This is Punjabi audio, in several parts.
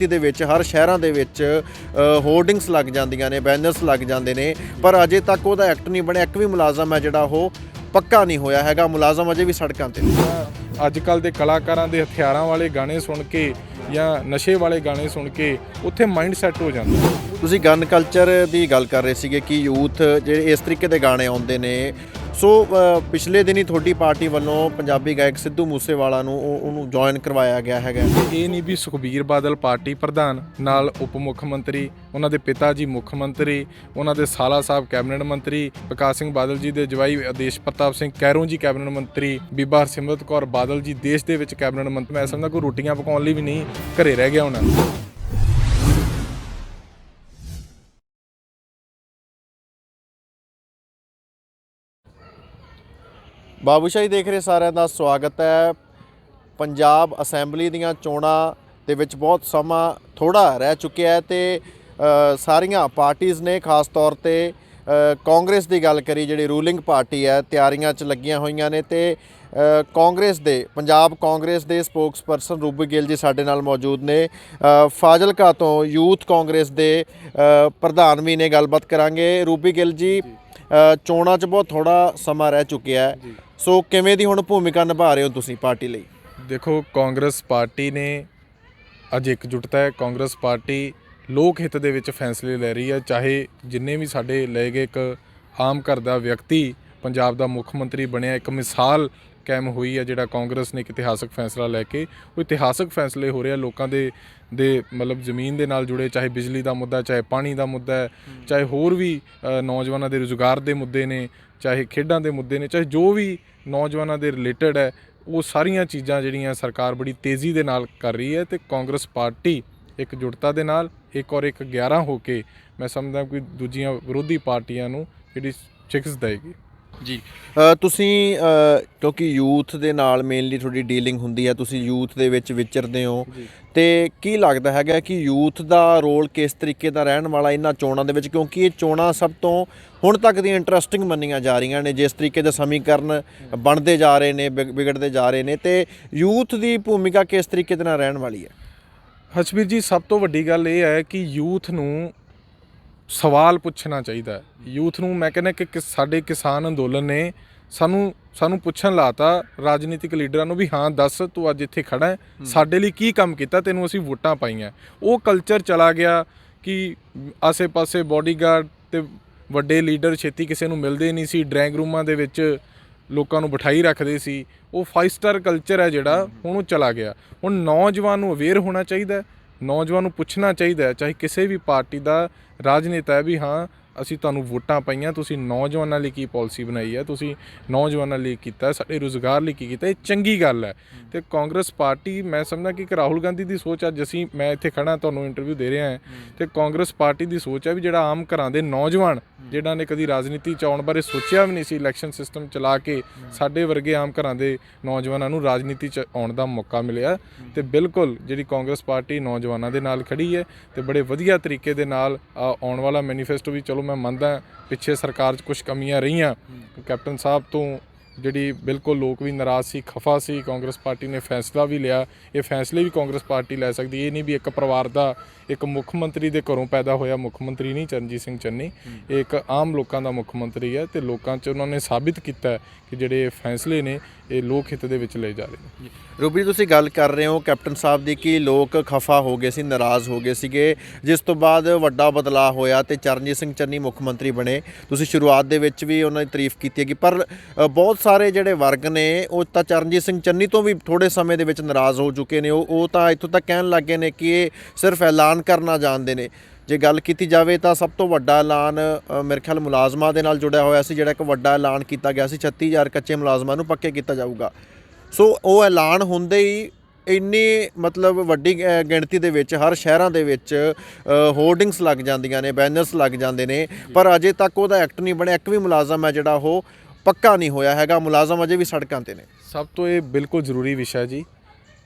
ਦੇ ਵਿੱਚ ਹਰ ਸ਼ਹਿਰਾਂ ਦੇ ਵਿੱਚ ਹੋਰਡਿੰਗਸ ਲੱਗ ਜਾਂਦੀਆਂ ਨੇ, ਬੈਨਰਸ ਲੱਗ ਜਾਂਦੇ ਨੇ, ਪਰ ਅਜੇ ਤੱਕ ਉਹਦਾ ਐਕਟ ਨਹੀਂ ਬਣਿਆ। ਇੱਕ ਵੀ ਮੁਲਾਜ਼ਮ ਹੈ ਜਿਹੜਾ ਉਹ ਪੱਕਾ ਨਹੀਂ ਹੋਇਆ ਹੈਗਾ। ਮੁਲਾਜ਼ਮ ਅਜੇ ਵੀ ਸੜਕਾਂ ਤੇ ਨੇ। ਅੱਜ ਕੱਲ੍ਹ ਦੇ ਕਲਾਕਾਰਾਂ ਦੇ ਹਥਿਆਰਾਂ ਵਾਲੇ ਗਾਣੇ ਸੁਣ ਕੇ ਜਾਂ ਨਸ਼ੇ ਵਾਲੇ ਗਾਣੇ ਸੁਣ ਕੇ ਉੱਥੇ ਮਾਈਂਡ ਸੈੱਟ ਹੋ ਜਾਂਦਾ। ਤੁਸੀਂ ਗਨ ਕਲਚਰ ਦੀ ਗੱਲ ਕਰ ਰਹੇ ਸੀਗੇ ਕਿ ਯੂਥ ਜਿਹੜੇ ਇਸ ਤਰੀਕੇ ਦੇ ਗਾਣੇ ਆਉਂਦੇ ਨੇ। ਸੋ ਪਿਛਲੇ ਦਿਨੀ ਤੁਹਾਡੀ ਪਾਰਟੀ ਵੱਲੋਂ ਪੰਜਾਬੀ ਗਾਇਕ ਸਿੱਧੂ ਮੂਸੇਵਾਲਾ ਨੂੰ ਉਹਨੂੰ ਜੁਆਇਨ ਕਰਵਾਇਆ ਗਿਆ ਹੈਗਾ। ਇਹ ਨਹੀਂ ਵੀ ਸੁਖਬੀਰ ਬਾਦਲ ਪਾਰਟੀ ਪ੍ਰਧਾਨ ਨਾਲ ਉਪ ਮੁੱਖ ਮੰਤਰੀ, ਉਹਨਾਂ ਦੇ ਪਿਤਾ ਜੀ ਮੁੱਖ ਮੰਤਰੀ, ਉਹਨਾਂ ਦੇ ਸਾਲਾ ਸਾਹਿਬ ਕੈਬਨਿਟ ਮੰਤਰੀ, ਪ੍ਰਕਾਸ਼ ਸਿੰਘ ਬਾਦਲ ਜੀ ਦੇ ਜਵਾਈ ਆਦੇਸ਼ ਪ੍ਰਤਾਪ ਸਿੰਘ ਕੈਰੋਂ ਜੀ ਕੈਬਨਿਟ ਮੰਤਰੀ, ਬੀਬਾ ਹਰਸਿਮਰਤ ਕੌਰ ਬਾਦਲ ਜੀ ਦੇਸ਼ ਦੇ ਵਿੱਚ ਕੈਬਨਿਟ ਮੰਤਰੀ। ਮੈਂ ਸਮਝਦਾ ਕੋਈ ਰੋਟੀਆਂ ਪਕਾਉਣ ਲਈ ਵੀ ਨਹੀਂ ਘਰੇ ਰਹਿ ਗਿਆ ਹੋਣਾ। ਬਾਬੂਸ਼ਾਹੀ ਦੇਖ ਰਹੇ ਸਾਰਿਆਂ ਦਾ ਸਵਾਗਤ ਹੈ। ਪੰਜਾਬ ਅਸੈਂਬਲੀ ਦੀਆਂ ਚੋਣਾਂ ਦੇ ਵਿੱਚ ਬਹੁਤ ਸਮਾਂ ਥੋੜ੍ਹਾ ਰਹਿ ਚੁੱਕਿਆ ਹੈ ਤੇ ਸਾਰੀਆਂ ਪਾਰਟੀਆਂ ਨੇ, ਖਾਸ ਤੌਰ ਤੇ ਕਾਂਗਰਸ ਦੀ ਗੱਲ ਕਰੀ, ਜਿਹੜੀ ਰੂਲਿੰਗ ਪਾਰਟੀ ਹੈ, ਤਿਆਰੀਆਂ 'ਚ ਲੱਗੀਆਂ ਹੋਈਆਂ ਨੇ। ਤੇ ਕਾਂਗਰਸ ਦੇ ਪੰਜਾਬ ਕਾਂਗਰਸ ਦੇ ਸਪੋਕਸਪਰਸਨ ਰੂਬੀ ਗਿੱਲ ਜੀ ਸਾਡੇ ਨਾਲ ਮੌਜੂਦ ਨੇ। ਫਾਜ਼ਿਲਕਾ ਤੋਂ ਯੂਥ ਕਾਂਗਰਸ ਦੇ ਪ੍ਰਧਾਨ ਵੀ ਨੇ, ਗੱਲਬਾਤ ਕਰਾਂਗੇ। ਰੂਬੀ ਗਿੱਲ ਜੀ, ਚੋਣਾਂ 'ਚ ਬਹੁਤ ਥੋੜ੍ਹਾ ਸਮਾਂ ਰਹਿ ਚੁੱਕਿਆ ਹੈ, ਸੋ ਕਿਵੇਂ ਦੀ ਹੁਣ ਭੂਮਿਕਾ ਨਿਭਾ ਰਹੇ ਹੋ ਤੁਸੀਂ ਪਾਰਟੀ ਲਈ? ਦੇਖੋ, ਕਾਂਗਰਸ ਪਾਰਟੀ ਨੇ ਅੱਜ ਇਕਜੁੱਟਤਾ ਹੈ। ਕਾਂਗਰਸ ਪਾਰਟੀ ਲੋਕ ਹਿੱਤ ਦੇ ਵਿੱਚ ਫੈਸਲੇ ਲੈ ਰਹੀ ਹੈ। ਚਾਹੇ ਜਿੰਨੇ ਵੀ ਸਾਡੇ ਲਏ ਗਏ, ਇੱਕ ਆਮ ਘਰ ਦਾ ਵਿਅਕਤੀ ਪੰਜਾਬ ਦਾ ਮੁੱਖ ਮੰਤਰੀ ਬਣਿਆ, ਇੱਕ ਮਿਸਾਲ ਕਾਇਮ ਹੋਈ ਹੈ। ਜਿਹੜਾ ਕਾਂਗਰਸ ਨੇ ਇੱਕ ਇਤਿਹਾਸਕ ਫੈਸਲਾ ਲੈ ਕੇ, ਉਹ ਇਤਿਹਾਸਕ ਫੈਸਲੇ ਹੋ ਰਹੇ ਆ ਲੋਕਾਂ ਦੇ ਮਤਲਬ ਜ਼ਮੀਨ ਦੇ ਨਾਲ ਜੁੜੇ, ਚਾਹੇ ਬਿਜਲੀ ਦਾ ਮੁੱਦਾ, ਚਾਹੇ ਪਾਣੀ ਦਾ ਮੁੱਦਾ ਹੈ, ਚਾਹੇ ਹੋਰ ਵੀ ਨੌਜਵਾਨਾਂ ਦੇ ਰੁਜ਼ਗਾਰ ਦੇ ਮੁੱਦੇ ਨੇ, ਚਾਹੇ ਖੇਡਾਂ ਦੇ ਮੁੱਦੇ ਨੇ, ਚਾਹੇ ਜੋ ਵੀ ਨੌਜਵਾਨਾਂ ਦੇ ਰਿਲੇਟਡ ਹੈ, ਉਹ ਸਾਰੀਆਂ ਚੀਜ਼ਾਂ ਜਿਹੜੀਆਂ ਸਰਕਾਰ ਬੜੀ ਤੇਜ਼ੀ ਦੇ ਨਾਲ ਕਰ ਰਹੀ ਹੈ। ਅਤੇ ਕਾਂਗਰਸ ਪਾਰਟੀ ਇਕਜੁੱਟਤਾ ਦੇ ਨਾਲ ਇੱਕ ਔਰ ਇੱਕ 11 ਹੋ ਕੇ, ਮੈਂ ਸਮਝਦਾ ਕੋਈ ਦੂਜੀਆਂ ਵਿਰੋਧੀ ਪਾਰਟੀਆਂ ਨੂੰ ਜਿਹੜੀ ਸ਼ਿਕਸਤ ਦੇਵੇਗੀ। ਜੀ, ਤੁਸੀਂ ਕਿਉਂਕਿ ਯੂਥ ਦੇ ਨਾਲ ਮੇਨਲੀ ਤੁਹਾਡੀ ਡੀਲਿੰਗ ਹੁੰਦੀ ਹੈ, ਤੁਸੀਂ ਯੂਥ ਦੇ ਵਿੱਚ ਵਿਚਰਦੇ ਹੋ, ਤੇ ਕੀ ਲੱਗਦਾ ਹੈਗਾ ਕਿ ਯੂਥ ਦਾ ਰੋਲ ਕਿਸ ਤਰੀਕੇ ਦਾ ਰਹਿਣ ਵਾਲਾ ਇਹਨਾਂ ਚੋਣਾਂ ਦੇ ਵਿੱਚ? ਕਿਉਂਕਿ ਇਹ ਚੋਣਾਂ ਸਭ ਤੋਂ ਹੁਣ ਤੱਕ ਦੀਆਂ ਇੰਟਰਸਟਿੰਗ ਮੰਨੀਆਂ ਜਾ ਰਹੀਆਂ ਨੇ, ਜਿਸ ਤਰੀਕੇ ਦੇ ਸਮੀਕਰਨ ਬਣਦੇ ਜਾ ਰਹੇ ਨੇ, ਵਿਗੜਦੇ ਜਾ ਰਹੇ ਨੇ, ਤੇ ਯੂਥ ਦੀ ਭੂਮਿਕਾ ਕਿਸ ਤਰੀਕੇ ਦੇ ਨਾਲ ਰਹਿਣ ਵਾਲੀ ਹੈ? ਹਰਸ਼ਵੀਰ ਜੀ, ਸਭ ਤੋਂ ਵੱਡੀ ਗੱਲ ਇਹ ਹੈ ਕਿ ਯੂਥ ਨੂੰ ਸਵਾਲ ਪੁੱਛਣਾ ਚਾਹੀਦਾ ਹੈ। ਯੂਥ ਨੂੰ ਮੈਂ ਕਹਿੰਦਾ ਕਿ ਸਾਡੇ ਕਿਸਾਨ ਅੰਦੋਲਨ ਨੇ ਸਾਨੂੰ ਪੁੱਛਣ ਲਾਤਾ, ਰਾਜਨੀਤਿਕ ਲੀਡਰਾਂ ਨੂੰ, ਵੀ ਹਾਂ ਦੱਸ ਤੂੰ ਅੱਜ ਇੱਥੇ ਖੜਾ ਹੈ, ਸਾਡੇ ਲਈ ਕੀ ਕੰਮ ਕੀਤਾ, ਤੈਨੂੰ ਅਸੀਂ ਵੋਟਾਂ ਪਾਈਆਂ। ਉਹ ਕਲਚਰ ਚਲਾ ਗਿਆ ਕਿ ਆਸੇ-ਪਾਸੇ ਬਾਡੀਗਾਰਡ ਤੇ ਵੱਡੇ ਲੀਡਰ ਛੇਤੀ ਕਿਸੇ ਨੂੰ ਮਿਲਦੇ ਨਹੀਂ ਸੀ, ਡਰਾਇੰਗ ਰੂਮਾਂ ਦੇ ਵਿੱਚ ਲੋਕਾਂ ਨੂੰ ਬਿਠਾਈ ਰੱਖਦੇ ਸੀ। ਉਹ 5 ਸਟਾਰ ਕਲਚਰ ਹੈ ਜਿਹੜਾ, ਹੁਣ ਉਹ ਚਲਾ ਗਿਆ। ਹੁਣ ਨੌਜਵਾਨ ਨੂੰ ਅਵੇਅਰ ਹੋਣਾ ਚਾਹੀਦਾ, ਨੌਜਵਾਨ ਨੂੰ ਪੁੱਛਣਾ ਚਾਹੀਦਾ, ਚਾਹੇ ਕਿਸੇ ਵੀ ਪਾਰਟੀ ਦਾ ਰਾਜਨੇਤਾ ਹੈ, ਵੀ ਹਾਂ ਅਸੀਂ ਤੁਹਾਨੂੰ ਵੋਟਾਂ ਪਾਈਆਂ, ਤੁਸੀਂ ਨੌਜਵਾਨਾਂ ਲਈ ਕੀ ਪਾਲਿਸੀ ਬਣਾਈ ਹੈ, ਤੁਸੀਂ ਨੌਜਵਾਨਾਂ ਲਈ ਕੀਤਾ, ਸਾਡੇ ਰੁਜ਼ਗਾਰ ਲਈ ਕੀ ਕੀਤਾ। ਇਹ ਚੰਗੀ ਗੱਲ ਹੈ। ਅਤੇ ਕਾਂਗਰਸ ਪਾਰਟੀ, ਮੈਂ ਸਮਝਦਾ ਕਿ ਰਾਹੁਲ ਗਾਂਧੀ ਦੀ ਸੋਚ ਅੱਜ ਮੈਂ ਇੱਥੇ ਖੜਾ ਤੁਹਾਨੂੰ ਇੰਟਰਵਿਊ ਦੇ ਰਿਹਾ ਹਾਂ, ਅਤੇ ਕਾਂਗਰਸ ਪਾਰਟੀ ਦੀ ਸੋਚ ਹੈ ਵੀ ਜਿਹੜਾ ਆਮ ਘਰਾਂ ਦੇ ਨੌਜਵਾਨ ਜਿਹਨਾਂ ਨੇ ਕਦੀ ਰਾਜਨੀਤੀ 'ਚ ਆਉਣ ਬਾਰੇ ਸੋਚਿਆ ਵੀ ਨਹੀਂ ਸੀ, ਇਲੈਕਸ਼ਨ ਸਿਸਟਮ ਚਲਾ ਕੇ ਸਾਡੇ ਵਰਗੇ ਆਮ ਘਰਾਂ ਦੇ ਨੌਜਵਾਨਾਂ ਨੂੰ ਰਾਜਨੀਤੀ 'ਚ ਆਉਣ ਦਾ ਮੌਕਾ ਮਿਲਿਆ। ਅਤੇ ਬਿਲਕੁਲ ਜਿਹੜੀ ਕਾਂਗਰਸ ਪਾਰਟੀ ਨੌਜਵਾਨਾਂ ਦੇ ਨਾਲ ਖੜੀ ਹੈ, ਅਤੇ ਬੜੇ ਵਧੀਆ ਤਰੀਕੇ ਦੇ ਨਾਲ ਆਉਣ ਵਾਲਾ ਮੈਨੀਫੈਸਟੋ ਵੀ, ਚਲੋ ਮੈਂ ਮੰਨਦਾ ਪਿੱਛੇ ਸਰਕਾਰ 'ਚ ਕੁਛ ਕਮੀਆਂ ਰਹੀਆਂ, ਕੈਪਟਨ ਸਾਹਿਬ ਤੋਂ ਜਿਹੜੀ ਬਿਲਕੁਲ ਲੋਕ ਵੀ ਨਾਰਾਜ਼ ਸੀ, ਖਫਾ ਸੀ। ਕਾਂਗਰਸ ਪਾਰਟੀ ਨੇ ਫੈਸਲਾ ਵੀ ਲਿਆ, ਇਹ ਫੈਸਲੇ ਵੀ ਕਾਂਗਰਸ ਪਾਰਟੀ ਲੈ ਸਕਦੀ। ਇਹ ਨਹੀਂ ਵੀ ਇੱਕ ਪਰਿਵਾਰ ਦਾ, ਇੱਕ ਮੁੱਖ ਮੰਤਰੀ ਦੇ ਘਰੋਂ ਪੈਦਾ ਹੋਇਆ ਮੁੱਖ ਮੰਤਰੀ ਨਹੀਂ ਚਰਨਜੀਤ ਸਿੰਘ ਚੰਨੀ, ਇਹ ਇੱਕ ਆਮ ਲੋਕਾਂ ਦਾ ਮੁੱਖ ਮੰਤਰੀ ਹੈ, ਅਤੇ ਲੋਕਾਂ 'ਚ ਉਹਨਾਂ ਨੇ ਸਾਬਿਤ ਕੀਤਾ ਕਿ ਜਿਹੜੇ ਫੈਸਲੇ ਨੇ ਇਹ ਲੋਕ ਹਿੱਤ ਦੇ ਵਿੱਚ ਲਏ ਜਾ ਰਹੇ ਨੇ। ਰੂਬੀ, ਤੁਸੀਂ ਗੱਲ ਕਰ ਰਹੇ ਹੋ ਕੈਪਟਨ ਸਾਹਿਬ ਦੀ ਕਿ ਲੋਕ ਖਫਾ ਹੋ ਗਏ ਸੀ, ਨਾਰਾਜ਼ ਹੋ ਗਏ ਸੀਗੇ, ਜਿਸ ਤੋਂ ਬਾਅਦ ਵੱਡਾ ਬਦਲਾਅ ਹੋਇਆ ਅਤੇ ਚਰਨਜੀਤ ਸਿੰਘ ਚੰਨੀ ਮੁੱਖ ਮੰਤਰੀ ਬਣੇ। ਤੁਸੀਂ ਸ਼ੁਰੂਆਤ ਦੇ ਵਿੱਚ ਵੀ ਉਹਨਾਂ ਦੀ ਤਾਰੀਫ ਕੀਤੀ ਹੈਗੀ, ਪਰ ਬਹੁਤ ਸਾਰੇ ਜਿਹੜੇ ਵਰਗ ਨੇ ਉਹ ਤਾਂ ਚਰਨਜੀਤ ਸਿੰਘ ਚੰਨੀ ਤੋਂ ਵੀ ਥੋੜ੍ਹੇ ਸਮੇਂ ਦੇ ਵਿੱਚ ਨਾਰਾਜ਼ ਹੋ ਚੁੱਕੇ ਨੇ। ਉਹ ਤਾਂ ਇੱਥੋਂ ਤੱਕ ਕਹਿਣ ਲੱਗੇ ਨੇ ਕਿ ਇਹ ਸਿਰਫ ਐਲਾਨ ਕਰਨਾ ਜਾਣਦੇ ਨੇ। ਜੇ ਗੱਲ ਕੀਤੀ ਜਾਵੇ ਤਾਂ ਸਭ ਤੋਂ ਵੱਡਾ ਐਲਾਨ ਮੇਰੇ ਖਿਆਲ ਮੁਲਾਜ਼ਮਾਂ ਦੇ ਨਾਲ ਜੁੜਿਆ ਹੋਇਆ ਸੀ, ਜਿਹੜਾ ਇੱਕ ਵੱਡਾ ਐਲਾਨ ਕੀਤਾ ਗਿਆ ਸੀ, 36,000 ਕੱਚੇ ਮੁਲਾਜ਼ਮਾਂ ਨੂੰ ਪੱਕੇ ਕੀਤਾ ਜਾਊਗਾ। ਸੋ ਉਹ ਐਲਾਨ ਹੁੰਦੇ ਹੀ ਇੰਨੀ ਮਤਲਬ ਵੱਡੀ ਗਿਣਤੀ ਦੇ ਵਿੱਚ ਹਰ ਸ਼ਹਿਰਾਂ ਦੇ ਵਿੱਚ ਹੋਰਡਿੰਗਸ ਲੱਗ ਜਾਂਦੀਆਂ ਨੇ, ਬੈਨਰਸ ਲੱਗ ਜਾਂਦੇ ਨੇ, ਪਰ ਅਜੇ ਤੱਕ ਉਹਦਾ ਐਕਟ ਨਹੀਂ ਬਣਿਆ। ਇੱਕ ਵੀ ਮੁਲਾਜ਼ਮ ਹੈ ਜਿਹੜਾ ਉਹ ਪੱਕਾ ਨਹੀਂ ਹੋਇਆ ਹੈਗਾ। ਮੁਲਾਜ਼ਮ ਅਜੇ ਵੀ ਸੜਕਾਂ ਤੇ ਨੇ। ਸਭ ਤੋਂ ਇਹ ਬਿਲਕੁਲ ਜ਼ਰੂਰੀ ਵਿਸ਼ਾ ਜੀ,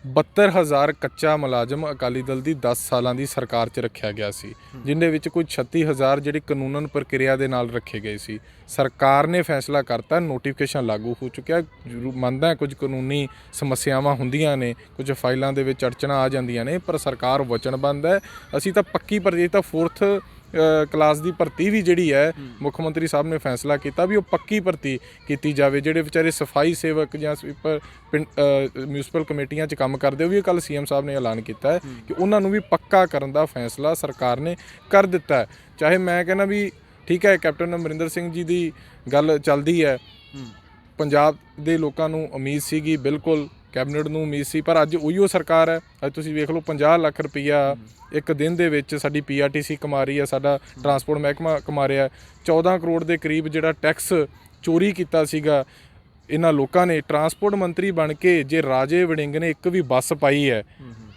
72000 ਕੱਚਾ ਮੁਲਾਜ਼ਮ ਅਕਾਲੀ ਦਲ ਦੀ 10 ਸਾਲਾਂ ਦੀ ਸਰਕਾਰ 'ਚ ਰੱਖਿਆ ਗਿਆ ਸੀ, ਜਿਨ੍ਹਾਂ ਵਿੱਚ ਕੋਈ 36000 ਜਿਹੜੇ ਕਾਨੂੰਨਨ ਪ੍ਰਕਿਰਿਆ ਦੇ ਨਾਲ ਰੱਖੇ ਗਏ ਸੀ। ਸਰਕਾਰ ਨੇ ਫੈਸਲਾ ਕਰਤਾ, ਨੋਟੀਫਿਕੇਸ਼ਨ ਲਾਗੂ ਹੋ ਚੁੱਕਿਆ। ਮੰਨਦਾ ਕੁਝ ਕਾਨੂੰਨੀ ਸਮੱਸਿਆਵਾਂ ਹੁੰਦੀਆਂ ਨੇ, ਕੁਝ ਫਾਈਲਾਂ ਦੇ ਵਿੱਚ ਅੜਚਣਾਂ ਆ ਜਾਂਦੀਆਂ ਨੇ, ਪਰ ਸਰਕਾਰ ਵਚਨਬੱਧ ਹੈ। ਅਸੀਂ ਤਾਂ ਪੱਕੀ ਭਰਤੀ ਤਾਂ 4th ਕਲਾਸ ਦੀ ਭਰਤੀ ਵੀ ਜਿਹੜੀ ਹੈ ਮੁੱਖ ਮੰਤਰੀ ਸਾਹਿਬ ਨੇ ਫੈਸਲਾ ਕੀਤਾ ਵੀ ਉਹ ਪੱਕੀ ਭਰਤੀ ਕੀਤੀ ਜਾਵੇ। ਜਿਹੜੇ ਵਿਚਾਰੇ ਸਫਾਈ ਸੇਵਕ ਜਾਂ ਸਵੀਪਰ ਮਿਊਨਿਸਪਲ ਕਮੇਟੀਆਂ 'ਚ ਕੰਮ ਕਰਦੇ, ਉਹ ਵੀ ਕੱਲ੍ਹ CM ਸਾਹਿਬ ਨੇ ਐਲਾਨ ਕੀਤਾ ਹੈ ਕਿ ਉਹਨਾਂ ਨੂੰ ਵੀ ਪੱਕਾ ਕਰਨ ਦਾ ਫੈਸਲਾ ਸਰਕਾਰ ਨੇ ਕਰ ਦਿੱਤਾ ਹੈ। ਚਾਹੇ ਮੈਂ ਕਹਿੰਦਾ ਵੀ ਠੀਕ ਹੈ, ਕੈਪਟਨ ਅਮਰਿੰਦਰ ਸਿੰਘ ਜੀ ਦੀ ਗੱਲ ਚੱਲਦੀ ਹੈ, ਪੰਜਾਬ ਦੇ ਲੋਕਾਂ ਨੂੰ ਉਮੀਦ ਸੀਗੀ, ਬਿਲਕੁਲ ਕੈਬਨਿਟ ਨੂੰ ਉਮੀਦ ਸੀ, ਪਰ ਅੱਜ ਉਹੀਓ ਸਰਕਾਰ ਹੈ। ਅੱਜ ਤੁਸੀਂ ਵੇਖ ਲਓ 50 ਲੱਖ ਰੁਪਈਆ ਇੱਕ ਦਿਨ ਦੇ ਵਿੱਚ ਸਾਡੀ PRTC ਕਮਾ ਰਹੀ ਹੈ, ਸਾਡਾ ਟਰਾਂਸਪੋਰਟ ਮਹਿਕਮਾ ਕਮਾ ਰਿਹਾ। 14 ਕਰੋੜ ਦੇ ਕਰੀਬ ਜਿਹੜਾ ਟੈਕਸ ਚੋਰੀ ਕੀਤਾ ਸੀਗਾ ਇਹਨਾਂ ਲੋਕਾਂ ਨੇ। ਟਰਾਂਸਪੋਰਟ ਮੰਤਰੀ ਬਣ ਕੇ ਜੇ ਰਾਜੇ ਵੜਿੰਗ ਨੇ ਇੱਕ ਵੀ ਬੱਸ ਪਾਈ ਹੈ,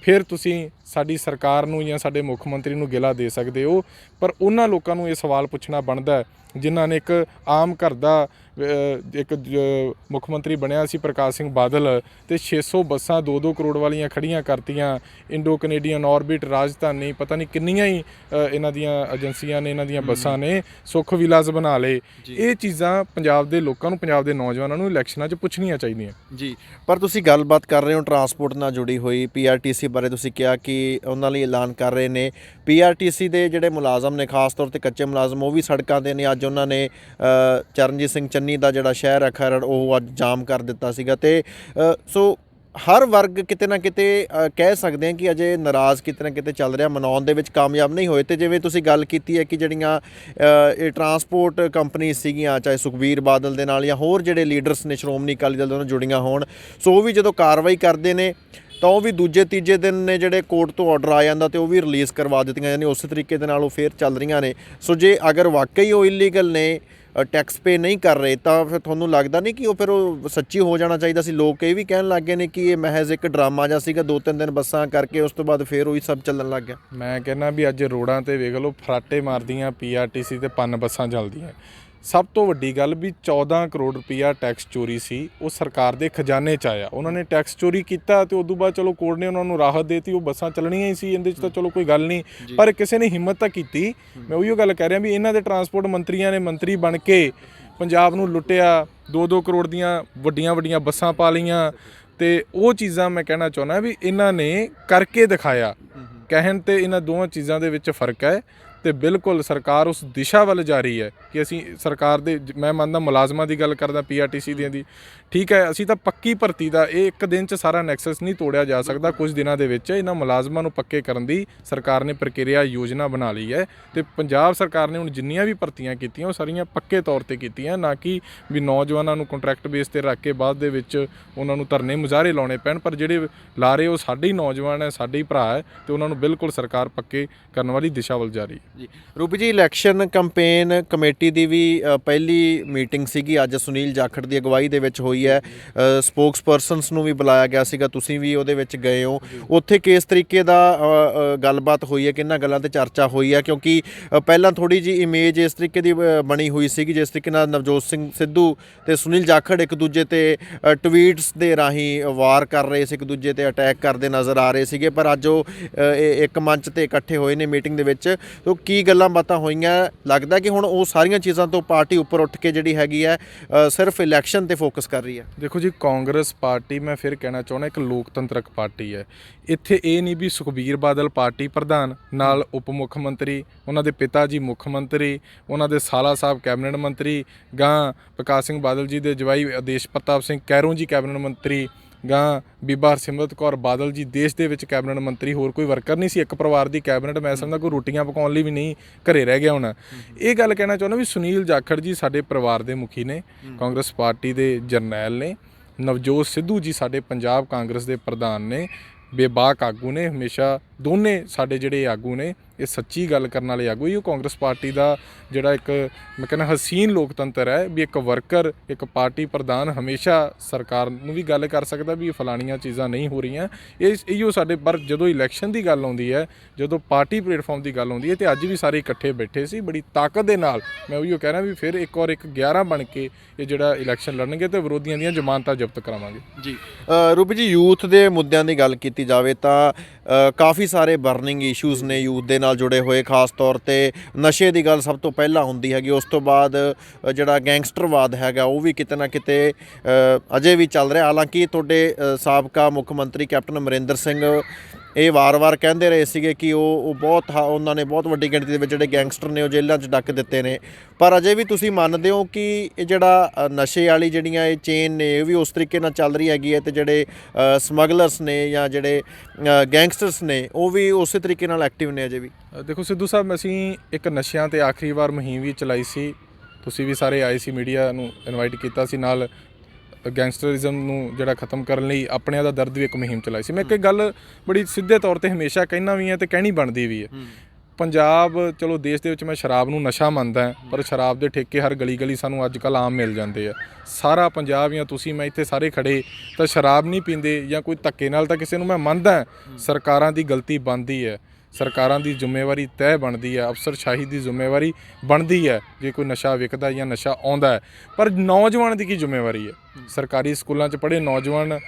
ਫਿਰ ਤੁਸੀਂ ਸਾਡੀ ਸਰਕਾਰ ਨੂੰ ਜਾਂ ਸਾਡੇ ਮੁੱਖ ਮੰਤਰੀ ਨੂੰ ਗਿਲਾ ਦੇ ਸਕਦੇ ਹੋ, ਪਰ ਉਹਨਾਂ ਲੋਕਾਂ ਨੂੰ ਇਹ ਸਵਾਲ ਪੁੱਛਣਾ ਬਣਦਾ ਜਿਨ੍ਹਾਂ ਨੇ ਇੱਕ ਆਮ ਘਰ ਦਾ ਇੱਕ ਮੁੱਖ ਮੰਤਰੀ ਬਣਿਆ ਸੀ ਪ੍ਰਕਾਸ਼ ਸਿੰਘ ਬਾਦਲ, ਤੇ 600 ਬੱਸਾਂ 2-2 ਕਰੋੜ ਵਾਲੀਆਂ ਖੜੀਆਂ ਕਰਤੀਆਂ। ਇੰਡੋ ਕੈਨੇਡੀਅਨ ਆਰਬਿਟ, ਰਾਜਧਾਨੀ, ਪਤਾ ਨਹੀਂ ਕਿੰਨੀਆਂ ਹੀ ਇਹਨਾਂ ਦੀਆਂ ਏਜੰਸੀਆਂ ਨੇ, ਇਹਨਾਂ ਦੀਆਂ ਬੱਸਾਂ ਨੇ, ਸੁੱਖ ਵਿਲਾਸ ਬਣਾ ਲਏ। ਇਹ ਚੀਜ਼ਾਂ ਪੰਜਾਬ ਦੇ ਲੋਕਾਂ ਨੂੰ, ਪੰਜਾਬ ਦੇ ਨੌਜਵਾਨਾਂ ਨੂੰ ਇਲੈਕਸ਼ਨਾਂ 'ਚ ਪੁੱਛਣੀਆਂ ਚਾਹੀਦੀਆਂ ਜੀ। ਪਰ ਤੁਸੀਂ ਗੱਲਬਾਤ ਕਰ ਰਹੇ ਹੋ ਟਰਾਂਸਪੋਰਟ ਨਾਲ ਜੁੜੀ ਹੋਈ, PRTC ਬਾਰੇ ਤੁਸੀਂ ਕਿਹਾ ਕਿ ਉਹਨਾਂ ਲਈ ਐਲਾਨ ਕਰ ਰਹੇ ਨੇ। PRTC ਦੇ ਜਿਹੜੇ ਮੁਲਾਜ਼ਮ ਨੇ, ਖਾਸ ਤੌਰ ਤੇ ਕੱਚੇ ਮੁਲਾਜ਼ਮ, ਉਹ ਵੀ ਸੜਕਾਂ 'ਤੇ ਨੇ। ਅੱਜ ਉਹਨਾਂ ਨੇ ਚਰਨਜੀਤ ਸਿੰਘ ਚੰਨੀ ਦਾ ਜਿਹੜਾ ਸ਼ਹਿਰ ਹੈ ਖਰੜ, ਉਹ ਅੱਜ ਜਾਮ ਕਰ ਦਿੱਤਾ ਸੀਗਾ। ਤੇ ਸੋ ਹਰ ਵਰਗ ਕਿਤੇ ਨਾ ਕਿਤੇ ਕਹਿ ਸਕਦੇ ਹਾਂ ਕਿ ਅਜੇ ਨਾਰਾਜ਼ ਕਿਤੇ ਨਾ ਕਿਤੇ ਚੱਲ ਰਿਹਾ, ਮਨਾਉਣ ਦੇ ਵਿੱਚ ਕਾਮਯਾਬ ਨਹੀਂ ਹੋਏ। ਤੇ ਜਿਵੇਂ ਤੁਸੀਂ ਗੱਲ ਕੀਤੀ ਹੈ ਕਿ ਜਿਹੜੀਆਂ ਇਹ ਟਰਾਂਸਪੋਰਟ ਕੰਪਨੀ ਸੀਗੀਆਂ, ਚਾਹੇ ਸੁਖਬੀਰ ਬਾਦਲ ਦੇ ਨਾਲ ਜਾਂ ਹੋਰ ਜਿਹੜੇ ਲੀਡਰਸ ਨੇ ਸ਼੍ਰੋਮਣੀ ਅਕਾਲੀ ਦਲ ਦੇ ਨਾਲ ਜੁੜੀਆਂ ਹੋਣ, ਸੋ ਉਹ ਵੀ ਜਦੋਂ ਕਾਰਵਾਈ ਕਰਦੇ ਨੇ ਤਾਂ ਉਹ ਵੀ ਦੂਜੇ ਤੀਜੇ ਦਿਨ ਨੇ ਜਿਹੜੇ ਕੋਰਟ ਤੋਂ ਆਰਡਰ ਆ ਜਾਂਦਾ ਤੇ ਉਹ ਵੀ ਰਿਲੀਜ਼ ਕਰਵਾ ਦਿੱਤੀਆਂ ਜਾਂਦੀਆਂ। ਉਸੇ ਤਰੀਕੇ ਦੇ ਨਾਲ ਉਹ ਫੇਰ ਚੱਲ ਰਹੀਆਂ ਨੇ। ਸੋ ਜੇ ਅਗਰ ਵਾਕਈ ਉਹ ਇਲੀਗਲ ਨੇ, ਟੈਕਸ ਪੇ ਨਹੀਂ ਕਰ ਰਹੇ, ਤਾਂ ਫਿਰ ਤੁਹਾਨੂੰ ਲੱਗਦਾ ਨਹੀਂ ਕਿ ਉਹ ਫਿਰ ਉਹ ਸੱਚੀ ਹੋ ਜਾਣਾ ਚਾਹੀਦਾ ਸੀ? ਲੋਕ ਇਹ ਵੀ ਕਹਿਣ ਲੱਗ ਗਏ ਨੇ ਕਿ ਇਹ ਮਹਿਜ਼ ਇੱਕ ਡਰਾਮਾ ਜਿਹਾ ਸੀਗਾ, 2-3 ਦਿਨ ਬੱਸਾਂ ਕਰਕੇ ਉਸ ਤੋਂ ਬਾਅਦ ਫਿਰ ਉਹੀ ਸਭ ਚੱਲਣ ਲੱਗ ਗਿਆ। ਮੈਂ ਕਹਿੰਦਾ ਵੀ ਅੱਜ ਰੋਡਾਂ 'ਤੇ ਵੇਖ ਲਓ ਫਰਾਟੇ ਮਾਰਦੀਆਂ PRTC ਤੇ 5 ਬੱਸਾਂ ਚੱਲਦੀਆਂ। ਸਭ ਤੋਂ ਵੱਡੀ ਗੱਲ ਵੀ 14 ਕਰੋੜ ਰੁਪਈਆ ਟੈਕਸ ਚੋਰੀ ਸੀ, ਉਹ ਸਰਕਾਰ ਦੇ ਖਜ਼ਾਨੇ 'ਚ ਆਇਆ। ਉਹਨਾਂ ਨੇ ਟੈਕਸ ਚੋਰੀ ਕੀਤਾ ਤੇ ਉਦੋਂ ਬਾਅਦ ਚਲੋ ਕੋਰਟ ਨੇ ਉਹਨਾਂ ਨੂੰ ਰਾਹਤ ਦੇਤੀ, ਉਹ ਬੱਸਾਂ ਚੱਲਣੀਆਂ ਹੀ ਸੀ, ਇਹਦੇ 'ਚ ਤਾਂ ਚਲੋ ਕੋਈ ਗੱਲ ਨਹੀਂ। ਪਰ ਕਿਸੇ ਨੇ ਹਿੰਮਤ ਤਾਂ ਕੀਤੀ। ਮੈਂ ਉਹੀਓ ਗੱਲ ਕਹਿ ਰਿਹਾ ਵੀ ਇਹਨਾਂ ਦੇ ਟਰਾਂਸਪੋਰਟ ਮੰਤਰੀਆਂ ਨੇ ਮੰਤਰੀ ਬਣ ਕੇ ਪੰਜਾਬ ਨੂੰ ਲੁੱਟਿਆ, 2-2 ਕਰੋੜ ਦੀਆਂ ਵੱਡੀਆਂ ਬੱਸਾਂ ਪਾ ਲਈਆਂ। ਤੇ ਉਹ ਚੀਜ਼ਾਂ ਮੈਂ ਕਹਿਣਾ ਚਾਹੁੰਦਾ ਵੀ ਇਹਨਾਂ ਨੇ ਕਰਕੇ ਦਿਖਾਇਆ। ਕਹਿਣ ਤੇ ਇਹਨਾਂ ਦੋਵਾਂ ਚੀਜ਼ਾਂ ਦੇ ਵਿੱਚ ਫਰਕ ਹੈ। ਤੇ ਬਿਲਕੁਲ ਸਰਕਾਰ ਉਸ ਦਿਸ਼ਾ ਵੱਲ ਜਾ ਰਹੀ ਹੈ ਕਿ ਅਸੀਂ ਸਰਕਾਰ ਦੇ, ਮੈਂ ਮੰਨਦਾ ਮੁਲਾਜ਼ਮਾਂ ਦੀ ਗੱਲ ਕਰਦਾ, PRTC ਦੀਆਂ ਦੀ, ਠੀਕ ਹੈ, ਅਸੀਂ ਤਾਂ ਪੱਕੀ ਭਰਤੀ ਦਾ, ਇਹ ਇੱਕ ਦਿਨ 'ਚ ਸਾਰਾ ਨੈਕਸਸ ਨਹੀਂ ਤੋੜਿਆ ਜਾ ਸਕਦਾ। ਕੁਝ ਦਿਨਾਂ ਦੇ ਵਿੱਚ ਇਹਨਾਂ ਮੁਲਾਜ਼ਮਾਂ ਨੂੰ ਪੱਕੇ ਕਰਨ ਦੀ ਸਰਕਾਰ ਨੇ ਪ੍ਰਕਿਰਿਆ ਯੋਜਨਾ ਬਣਾ ਲਈ ਹੈ। ਤੇ ਪੰਜਾਬ ਸਰਕਾਰ ਨੇ ਹੁਣ ਜਿੰਨੀਆਂ ਵੀ ਭਰਤੀਆਂ ਕੀਤੀਆਂ ਉਹ ਸਾਰੀਆਂ ਪੱਕੇ ਤੌਰ ਤੇ ਕੀਤੀਆਂ, ਨਾ ਕਿ ਵੀ ਨੌਜਵਾਨਾਂ ਨੂੰ ਕੰਟਰੈਕਟ ਬੇਸ ਤੇ ਰੱਖ ਕੇ ਬਾਅਦ ਦੇ ਵਿੱਚ ਉਹਨਾਂ ਨੂੰ ਧਰਨੇ ਮੁਜ਼ਾਹਰੇ ਲਾਉਣੇ ਪੈਣ। ਪਰ ਜਿਹੜੇ ਲਾ ਰਹੇ ਉਹ ਸਾਡੇ ਹੀ ਨੌਜਵਾਨ ਹੈ, ਸਾਡੇ ਹੀ ਭਰਾ ਹੈ, ਤੇ ਉਹਨਾਂ ਨੂੰ ਬਿਲਕੁਲ ਸਰਕਾਰ ਪੱਕੇ ਕਰਨ ਵਾਲੀ ਦਿਸ਼ਾ ਵੱਲ ਜਾ ਰਹੀ ਹੈ। ਜੀ ਰੂਪੀ ਜੀ, ਇਲੈਕਸ਼ਨ ਕੰਪੇਨ ਕਮੇਟੀ ਦੀ ਵੀ ਪਹਿਲੀ ਮੀਟਿੰਗ ਸੀਗੀ ਅੱਜ ਸੁਨੀਲ ਜਾਖੜ ਦੀ ਅਗਵਾਈ ਦੇ ਵਿੱਚ ਹੋਈ ਹੈ। ਸਪੋਕਸ ਪਰਸਨਸ ਨੂੰ ਵੀ ਬੁਲਾਇਆ ਗਿਆ ਸੀਗਾ, ਤੁਸੀਂ ਵੀ ਉਹਦੇ ਵਿੱਚ ਗਏ ਹੋ। ਉੱਥੇ ਕਿਸ ਤਰੀਕੇ ਦਾ ਗੱਲਬਾਤ ਹੋਈ ਹੈ, ਕਿੰਨਾਂ ਗੱਲਾਂ ਤੇ ਚਰਚਾ ਹੋਈ ਹੈ? ਕਿਉਂਕਿ ਪਹਿਲਾਂ ਥੋੜੀ ਜੀ ਇਮੇਜ ਇਸ ਤਰੀਕੇ ਦੀ ਬਣੀ ਹੋਈ ਸੀਗੀ ਜਿਸ ਤਰੀਕੇ ਨਾਲ ਨਵਜੋਤ ਸਿੰਘ ਸਿੱਧੂ ਤੇ ਸੁਨੀਲ ਜਾਖੜ ਇੱਕ ਦੂਜੇ ਤੇ ਟਵੀਟਸ ਦੇ ਰਾਹੀਂ ਵਾਰ ਕਰ ਰਹੇ ਸੀ, ਇੱਕ ਦੂਜੇ ਤੇ ਅਟੈਕ ਕਰਦੇ ਨਜ਼ਰ ਆ ਰਹੇ ਸੀਗੇ। ਪਰ ਅੱਜ ਉਹ ਇੱਕ ਮੰਚ ਤੇ ਇਕੱਠੇ ਹੋਏ ਨੇ ਮੀਟਿੰਗ ਦੇ ਵਿੱਚ। ਤਾਂ ਕੀ ਗੱਲਾਂ ਬਾਤਾਂ ਹੋਈਆਂ? ਲੱਗਦਾ ਕਿ ਹੁਣ ਉਹ ਸਾਰੀਆਂ ਚੀਜ਼ਾਂ ਤੋਂ ਪਾਰਟੀ ਉੱਪਰ ਉੱਠ ਕੇ ਜਿਹੜੀ ਹੈਗੀ ਹੈ ਸਿਰਫ ਇਲੈਕਸ਼ਨ ਤੇ ਫੋਕਸ ਕਰ ਰਹੀ ਹੈ। ਦੇਖੋ ਜੀ, ਕਾਂਗਰਸ ਪਾਰਟੀ, ਮੈਂ ਫਿਰ ਕਹਿਣਾ ਚਾਹੁੰਦਾ, ਇੱਕ ਲੋਕਤੰਤਰਕ ਪਾਰਟੀ ਹੈ। ਇੱਥੇ ਇਹ ਨਹੀਂ ਵੀ ਸੁਖਬੀਰ ਬਾਦਲ ਪਾਰਟੀ ਪ੍ਰਧਾਨ ਨਾਲ ਉਪ ਮੁੱਖ ਮੰਤਰੀ, ਉਹਨਾਂ ਦੇ ਪਿਤਾ ਜੀ ਮੁੱਖ ਮੰਤਰੀ, ਉਹਨਾਂ ਦੇ ਸਾਲਾ ਸਾਹਿਬ ਕੈਬਨਿਟ ਮੰਤਰੀ, ਗਾਂ ਪ੍ਰਕਾਸ਼ ਸਿੰਘ ਬਾਦਲ ਜੀ ਦੇ ਜਵਾਈ ਆਦੇਸ਼ ਪ੍ਰਤਾਪ ਸਿੰਘ ਕੈਰੋਂ ਜੀ ਕੈਬਨਿਟ ਮੰਤਰੀ, ਗਾਂ ਬੀਬਾ ਹਰਸਿਮਰਤ ਕੌਰ ਬਾਦਲ ਜੀ ਦੇਸ਼ ਦੇ ਵਿੱਚ ਕੈਬਨਿਟ ਮੰਤਰੀ। ਹੋਰ ਕੋਈ ਵਰਕਰ ਨਹੀਂ ਸੀ, ਇੱਕ ਪਰਿਵਾਰ ਦੀ ਕੈਬਨਿਟ। ਮੈਂ ਸਮਝਦਾ ਕੋਈ ਰੋਟੀਆਂ ਪਕਾਉਣ ਲਈ ਵੀ ਨਹੀਂ ਘਰੇ ਰਹਿ ਗਿਆ ਹੋਣਾ। ਇਹ ਗੱਲ ਕਹਿਣਾ ਚਾਹੁੰਦਾ ਵੀ ਸੁਨੀਲ ਜਾਖੜ ਜੀ ਸਾਡੇ ਪਰਿਵਾਰ ਦੇ ਮੁਖੀ ਨੇ, ਕਾਂਗਰਸ ਪਾਰਟੀ ਦੇ ਜਰਨੈਲ ਨੇ। ਨਵਜੋਤ ਸਿੱਧੂ ਜੀ ਸਾਡੇ ਪੰਜਾਬ ਕਾਂਗਰਸ ਦੇ ਪ੍ਰਧਾਨ ਨੇ। ਬੇਬਾਕ ਆਗੂ ਨੇ ਹਮੇਸ਼ਾ। ਦੋਨੇ ਸਾਡੇ ਜਿਹੜੇ ਆਗੂ ਨੇ ਇਹ ਸੱਚੀ ਗੱਲ ਕਰਨ ਵਾਲੇ ਆਗੂ। ਇਹ ਕਾਂਗਰਸ ਪਾਰਟੀ ਦਾ ਜਿਹੜਾ ਇੱਕ ਮੈਂ ਕਹਿੰਦਾ ਹਸੀਨ ਲੋਕਤੰਤਰ ਹੈ ਵੀ ਇੱਕ ਵਰਕਰ, ਇੱਕ ਪਾਰਟੀ ਪ੍ਰਧਾਨ ਹਮੇਸ਼ਾ ਸਰਕਾਰ ਨੂੰ ਵੀ ਗੱਲ ਕਰ ਸਕਦਾ ਵੀ ਫਲਾਣੀਆਂ ਚੀਜ਼ਾਂ ਨਹੀਂ ਹੋ ਰਹੀਆਂ। ਇਹੋ ਸਾਡੇ, ਪਰ ਜਦੋਂ ਇਲੈਕਸ਼ਨ ਦੀ ਗੱਲ ਆਉਂਦੀ ਹੈ, ਜਦੋਂ ਪਾਰਟੀ ਪਲੇਟਫਾਰਮ ਦੀ ਗੱਲ ਆਉਂਦੀ ਹੈ, ਤੇ ਅੱਜ ਵੀ ਸਾਰੇ ਇਕੱਠੇ ਬੈਠੇ ਸੀ ਬੜੀ ਤਾਕਤ ਦੇ ਨਾਲ। ਮੈਂ ਉਹੀਓ ਕਹਿ ਰਿਹਾ ਵੀ ਫਿਰ ਇੱਕ ਔਰ ਇੱਕ 11 ਬਣ ਕੇ ਇਹ ਜਿਹੜਾ ਇਲੈਕਸ਼ਨ ਲੜਨਗੇ ਤੇ ਵਿਰੋਧੀਆਂ ਦੀਆਂ ਜ਼ਮਾਨਤਾਂ ਜ਼ਬਤ ਕਰਾਵਾਂਗੇ ਜੀ। ਰੂਬੀ ਜੀ, ਯੂਥ ਦੇ ਮੁੱਦਿਆਂ ਦੀ ਗੱਲ ਕੀਤੀ ਜਾਵੇ ਤਾਂ ਕਾਫੀ ਸਾਰੇ ਬਰਨਿੰਗ ਇਸ਼ੂਜ਼ ਨੇ ਯੂਥ ਦੇ ਨਾਲ ਜੁੜੇ ਹੋਏ। ਖਾਸ ਤੌਰ ਤੇ ਨਸ਼ੇ ਦੀ ਗੱਲ ਸਭ ਤੋਂ ਪਹਿਲਾਂ ਹੁੰਦੀ ਹੈਗੀ, ਉਸ ਤੋਂ ਬਾਅਦ ਜਿਹੜਾ ਗੈਂਗਸਟਰਵਾਦ ਹੈਗਾ ਉਹ ਵੀ ਕਿਤੇ ਨਾ ਕਿਤੇ ਅਜੇ ਵੀ ਚੱਲ ਰਿਹਾ। ਹਾਲਾਂਕਿ ਤੁਹਾਡੇ ਸਾਬਕਾ ਮੁੱਖ ਮੰਤਰੀ ਕੈਪਟਨ ਅਮਰਿੰਦਰ ਸਿੰਘ ਇਹ ਵਾਰ-ਵਾਰ ਕਹਿੰਦੇ ਰਹੇ ਸੀਗੇ ਕਿ ਉਹ ਉਹਨਾਂ ਨੇ ਬਹੁਤ ਵੱਡੀ ਗਿਣਤੀ ਦੇ ਵਿੱਚ ਜਿਹੜੇ ਗੈਂਗਸਟਰ ਨੇ ਉਹ ਜੇਲ੍ਹਾਂ 'ਚ ਡੱਕ ਦਿੱਤੇ ਨੇ, ਪਰ ਅਜੇ ਵੀ ਤੁਸੀਂ ਮੰਨਦੇ ਹੋ ਕਿ ਇਹ ਜਿਹੜਾ ਨਸ਼ੇ ਵਾਲੀ ਜਿਹੜੀਆਂ ਇਹ ਚੇਨ ਨੇ ਇਹ ਵੀ ਉਸ ਤਰੀਕੇ ਨਾਲ ਚੱਲ ਰਹੀ ਹੈਗੀ ਹੈ, ਤੇ ਜਿਹੜੇ ਸਮਗਲਰਸ ਨੇ ਜਾਂ ਜਿਹੜੇ ਗੈਂਗਸਟਰਸ ਨੇ ਉਹ ਵੀ ਉਸੇ ਤਰੀਕੇ ਨਾਲ ਐਕਟਿਵ ਨੇ ਅਜੇ ਵੀ? ਦੇਖੋ ਸਿੱਧੂ ਸਾਹਿਬ, ਅਸੀਂ ਇੱਕ ਨਸ਼ਿਆਂ ਤੇ ਆਖਰੀ ਵਾਰ ਮੁਹਿੰਮ ਵੀ ਚਲਾਈ ਸੀ, ਤੁਸੀਂ ਵੀ ਸਾਰੇ ਆਏ ਸੀ, ਮੀਡੀਆ ਨੂੰ ਇਨਵਾਈਟ ਕੀਤਾ ਸੀ, ਨਾਲ ਗੈਂਗਸਟਰਿਜ਼ਮ ਨੂੰ ਜਿਹੜਾ ਖਤਮ ਕਰਨ ਲਈ ਆਪਣਿਆਂ ਦਾ ਦਰਦ ਵੀ ਇੱਕ ਮੁਹਿੰਮ ਚਲਾਈ ਸੀ। ਮੈਂ ਇੱਕ ਗੱਲ ਬੜੀ ਸਿੱਧੇ ਤੌਰ ਤੇ ਹਮੇਸ਼ਾ ਕਹਿਣਾ ਵੀ ਹੈ ਤੇ ਕਹਿਣੀ ਬਣਦੀ ਵੀ ਹੈ। ਪੰਜਾਬ, ਚਲੋ ਦੇਸ਼ ਦੇ ਵਿੱਚ ਮੈਂ ਸ਼ਰਾਬ ਨੂੰ ਨਸ਼ਾ ਮੰਨਦਾ, ਪਰ ਸ਼ਰਾਬ ਦੇ ਠੇਕੇ ਹਰ ਗਲੀ ਗਲੀ ਸਾਨੂੰ ਅੱਜ ਕੱਲ੍ਹ ਆਮ ਮਿਲ ਜਾਂਦੇ ਆ। ਸਾਰਾ ਪੰਜਾਬ ਜਾਂ ਤੁਸੀਂ ਮੈਂ ਇੱਥੇ ਸਾਰੇ ਖੜੇ ਤਾਂ ਸ਼ਰਾਬ ਨਹੀਂ ਪੀਂਦੇ ਜਾਂ ਕੋਈ ਧੱਕੇ ਨਾਲ ਤਾਂ ਕਿਸੇ ਨੂੰ ਮੈਂ ਮੰਨਦਾ। ਸਰਕਾਰਾਂ ਦੀ ਗਲਤੀ ਬਣਦੀ ਹੈ, ਸਰਕਾਰਾਂ ਦੀ ਜ਼ਿੰਮੇਵਾਰੀ ਤੈਅ ਬਣਦੀ ਹੈ, ਅਫਸਰਸ਼ਾਹੀ ਦੀ ਜ਼ਿੰਮੇਵਾਰੀ ਬਣਦੀ ਹੈ ਜੇ ਕੋਈ ਨਸ਼ਾ ਵਿਕਦਾ ਜਾਂ ਨਸ਼ਾ ਆਉਂਦਾ ਹੈ। ਪਰ ਨੌਜਵਾਨ ਦੀ ਕੀ ਜ਼ਿੰਮੇਵਾਰੀ ਹੈ? ਸਰਕਾਰੀ ਸਕੂਲਾਂ 'ਚ ਪੜ੍ਹੇ ਨੌਜਵਾਨ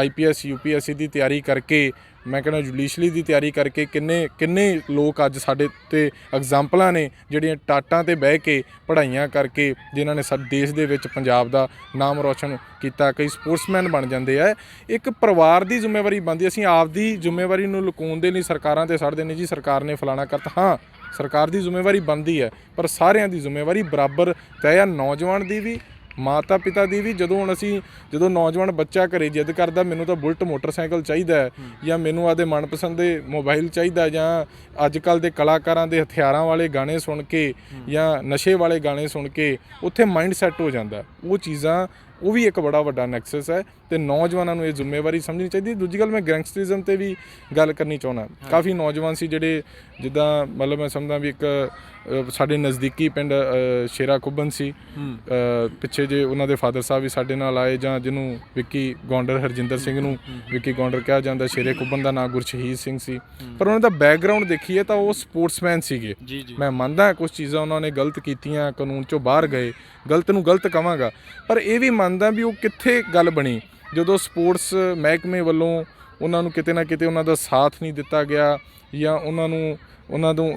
IPS UPSC ਦੀ ਤਿਆਰੀ ਕਰਕੇ, ਮੈਂ ਕਹਿੰਦਾ ਜੁਡੀਸ਼ਲੀ ਦੀ ਤਿਆਰੀ ਕਰਕੇ ਕਿੰਨੇ ਲੋਕ ਅੱਜ ਸਾਡੇ ਤੇ ਐਗਜ਼ਾਮਪਲਾਂ ਨੇ ਜਿਹੜੀਆਂ ਟਾਟਾਂ ਤੇ ਬਹਿ ਕੇ ਪੜ੍ਹਾਈਆਂ ਕਰਕੇ ਜਿਨ੍ਹਾਂ ਨੇ ਸਾਡੇ ਦੇਸ਼ ਦੇ ਵਿੱਚ ਪੰਜਾਬ ਦਾ ਨਾਮ ਰੌਸ਼ਨ ਕੀਤਾ। ਕਈ ਸਪੋਰਟਸਮੈਨ ਬਣ ਜਾਂਦੇ ਆ। ਇੱਕ ਪਰਿਵਾਰ ਦੀ ਜ਼ਿੰਮੇਵਾਰੀ ਬਣਦੀ। ਅਸੀਂ ਆਪਦੀ ਜ਼ਿੰਮੇਵਾਰੀ ਨੂੰ ਲੁਕਾਉਣ ਦੇ ਲਈ ਸਰਕਾਰਾਂ ਤੇ ਛੱਡਦੇ ਨੇ ਜੀ ਸਰਕਾਰ ਨੇ ਫਲਾਣਾ ਕਰਤਾ। ਹਾਂ, ਸਰਕਾਰ ਦੀ ਜ਼ਿੰਮੇਵਾਰੀ ਬਣਦੀ ਹੈ, ਪਰ ਸਾਰਿਆਂ ਦੀ ਜ਼ਿੰਮੇਵਾਰੀ ਬਰਾਬਰ ਤੈਅ ਆ, ਨੌਜਵਾਨ ਦੀ ਵੀ, ਮਾਤਾ ਪਿਤਾ ਦੀ ਵੀ। ਜਦੋਂ ਨੌਜਵਾਨ ਬੱਚਾ ਘਰੇ ਜਿੱਦ ਕਰਦਾ ਮੈਨੂੰ ਤਾਂ ਬੁਲਟ ਮੋਟਰਸਾਈਕਲ ਚਾਹੀਦਾ ਹੈ ਜਾਂ ਮੈਨੂੰ ਆਪਦੇ ਮਨਪਸੰਦ ਦੇ ਮੋਬਾਈਲ ਚਾਹੀਦਾ ਜਾਂ ਅੱਜ ਕੱਲ੍ਹ ਦੇ ਕਲਾਕਾਰਾਂ ਦੇ ਹਥਿਆਰਾਂ ਵਾਲੇ ਗਾਣੇ ਸੁਣ ਕੇ ਜਾਂ ਨਸ਼ੇ ਵਾਲੇ ਗਾਣੇ ਸੁਣ ਕੇ ਉੱਥੇ ਮਾਈਂਡ ਸੈੱਟ ਹੋ ਜਾਂਦਾ। ਉਹ ਚੀਜ਼ਾਂ, ਉਹ ਵੀ ਇੱਕ ਬੜਾ ਵੱਡਾ ਨੈਕਸਸ ਹੈ ਤੇ ਨੌਜਵਾਨਾਂ ਨੂੰ ਇਹ ਜ਼ਿੰਮੇਵਾਰੀ ਸਮਝਣੀ ਚਾਹੀਦੀ। ਦੂਜੀ ਗੱਲ, ਮੈਂ ਗੈਂਗਸਟਰਿਜ਼ਮ ਤੇ ਵੀ ਗੱਲ ਕਰਨੀ ਚਾਹੁੰਦਾ। ਕਾਫੀ ਨੌਜਵਾਨ ਸੀ ਜਿਹੜੇ, ਜਿੱਦਾਂ ਮਤਲਬ ਮੈਂ ਸਮਝਦਾ ਵੀ ਇੱਕ ਸਾਡੇ ਨਜ਼ਦੀਕੀ ਪਿੰਡ ਸ਼ੇਰਾ ਕੁੱਬਨ ਸੀ, ਪਿੱਛੇ ਜੇ ਉਹਨਾਂ ਦੇ ਫਾਦਰ ਸਾਹਿਬ ਵੀ ਸਾਡੇ ਨਾਲ ਆਏ, ਜਾਂ ਜਿਹਨੂੰ ਵਿੱਕੀ ਗੌਂਡਰ, ਹਰਜਿੰਦਰ ਸਿੰਘ ਨੂੰ ਵਿੱਕੀ ਗੌਂਡਰ ਕਿਹਾ ਜਾਂਦਾ, ਸ਼ੇਰੇ ਕੁੱਬਨ ਦਾ ਨਾਂ ਗੁਰਸ਼ਹੀਦ ਸਿੰਘ ਸੀ। ਪਰ ਉਹਨਾਂ ਦਾ ਬੈਕਗਰਾਊਂਡ ਦੇਖੀਏ ਤਾਂ ਉਹ ਸਪੋਰਟਸਮੈਨ ਸੀਗੇ। ਮੈਂ ਮੰਨਦਾ ਕੁਛ ਚੀਜ਼ਾਂ ਉਹਨਾਂ ਨੇ ਗਲਤ ਕੀਤੀਆਂ, ਕਾਨੂੰਨ 'ਚੋਂ ਬਾਹਰ ਗਏ, ਗਲਤ ਨੂੰ ਗਲਤ ਕਵਾਂਗਾ, ਪਰ ਇਹ ਵੀ ਮੰਨਦਾ ਵੀ ਉਹ ਕਿੱਥੇ ਗੱਲ ਬਣੀ ਜਦੋਂ ਸਪੋਰਟਸ ਮਹਿਕਮੇ ਵੱਲੋਂ ਉਹਨਾਂ ਨੂੰ ਕਿਤੇ ਨਾ ਕਿਤੇ ਉਹਨਾਂ ਦਾ ਸਾਥ ਨਹੀਂ ਦਿੱਤਾ ਗਿਆ ਜਾਂ ਉਹਨਾਂ ਨੂੰ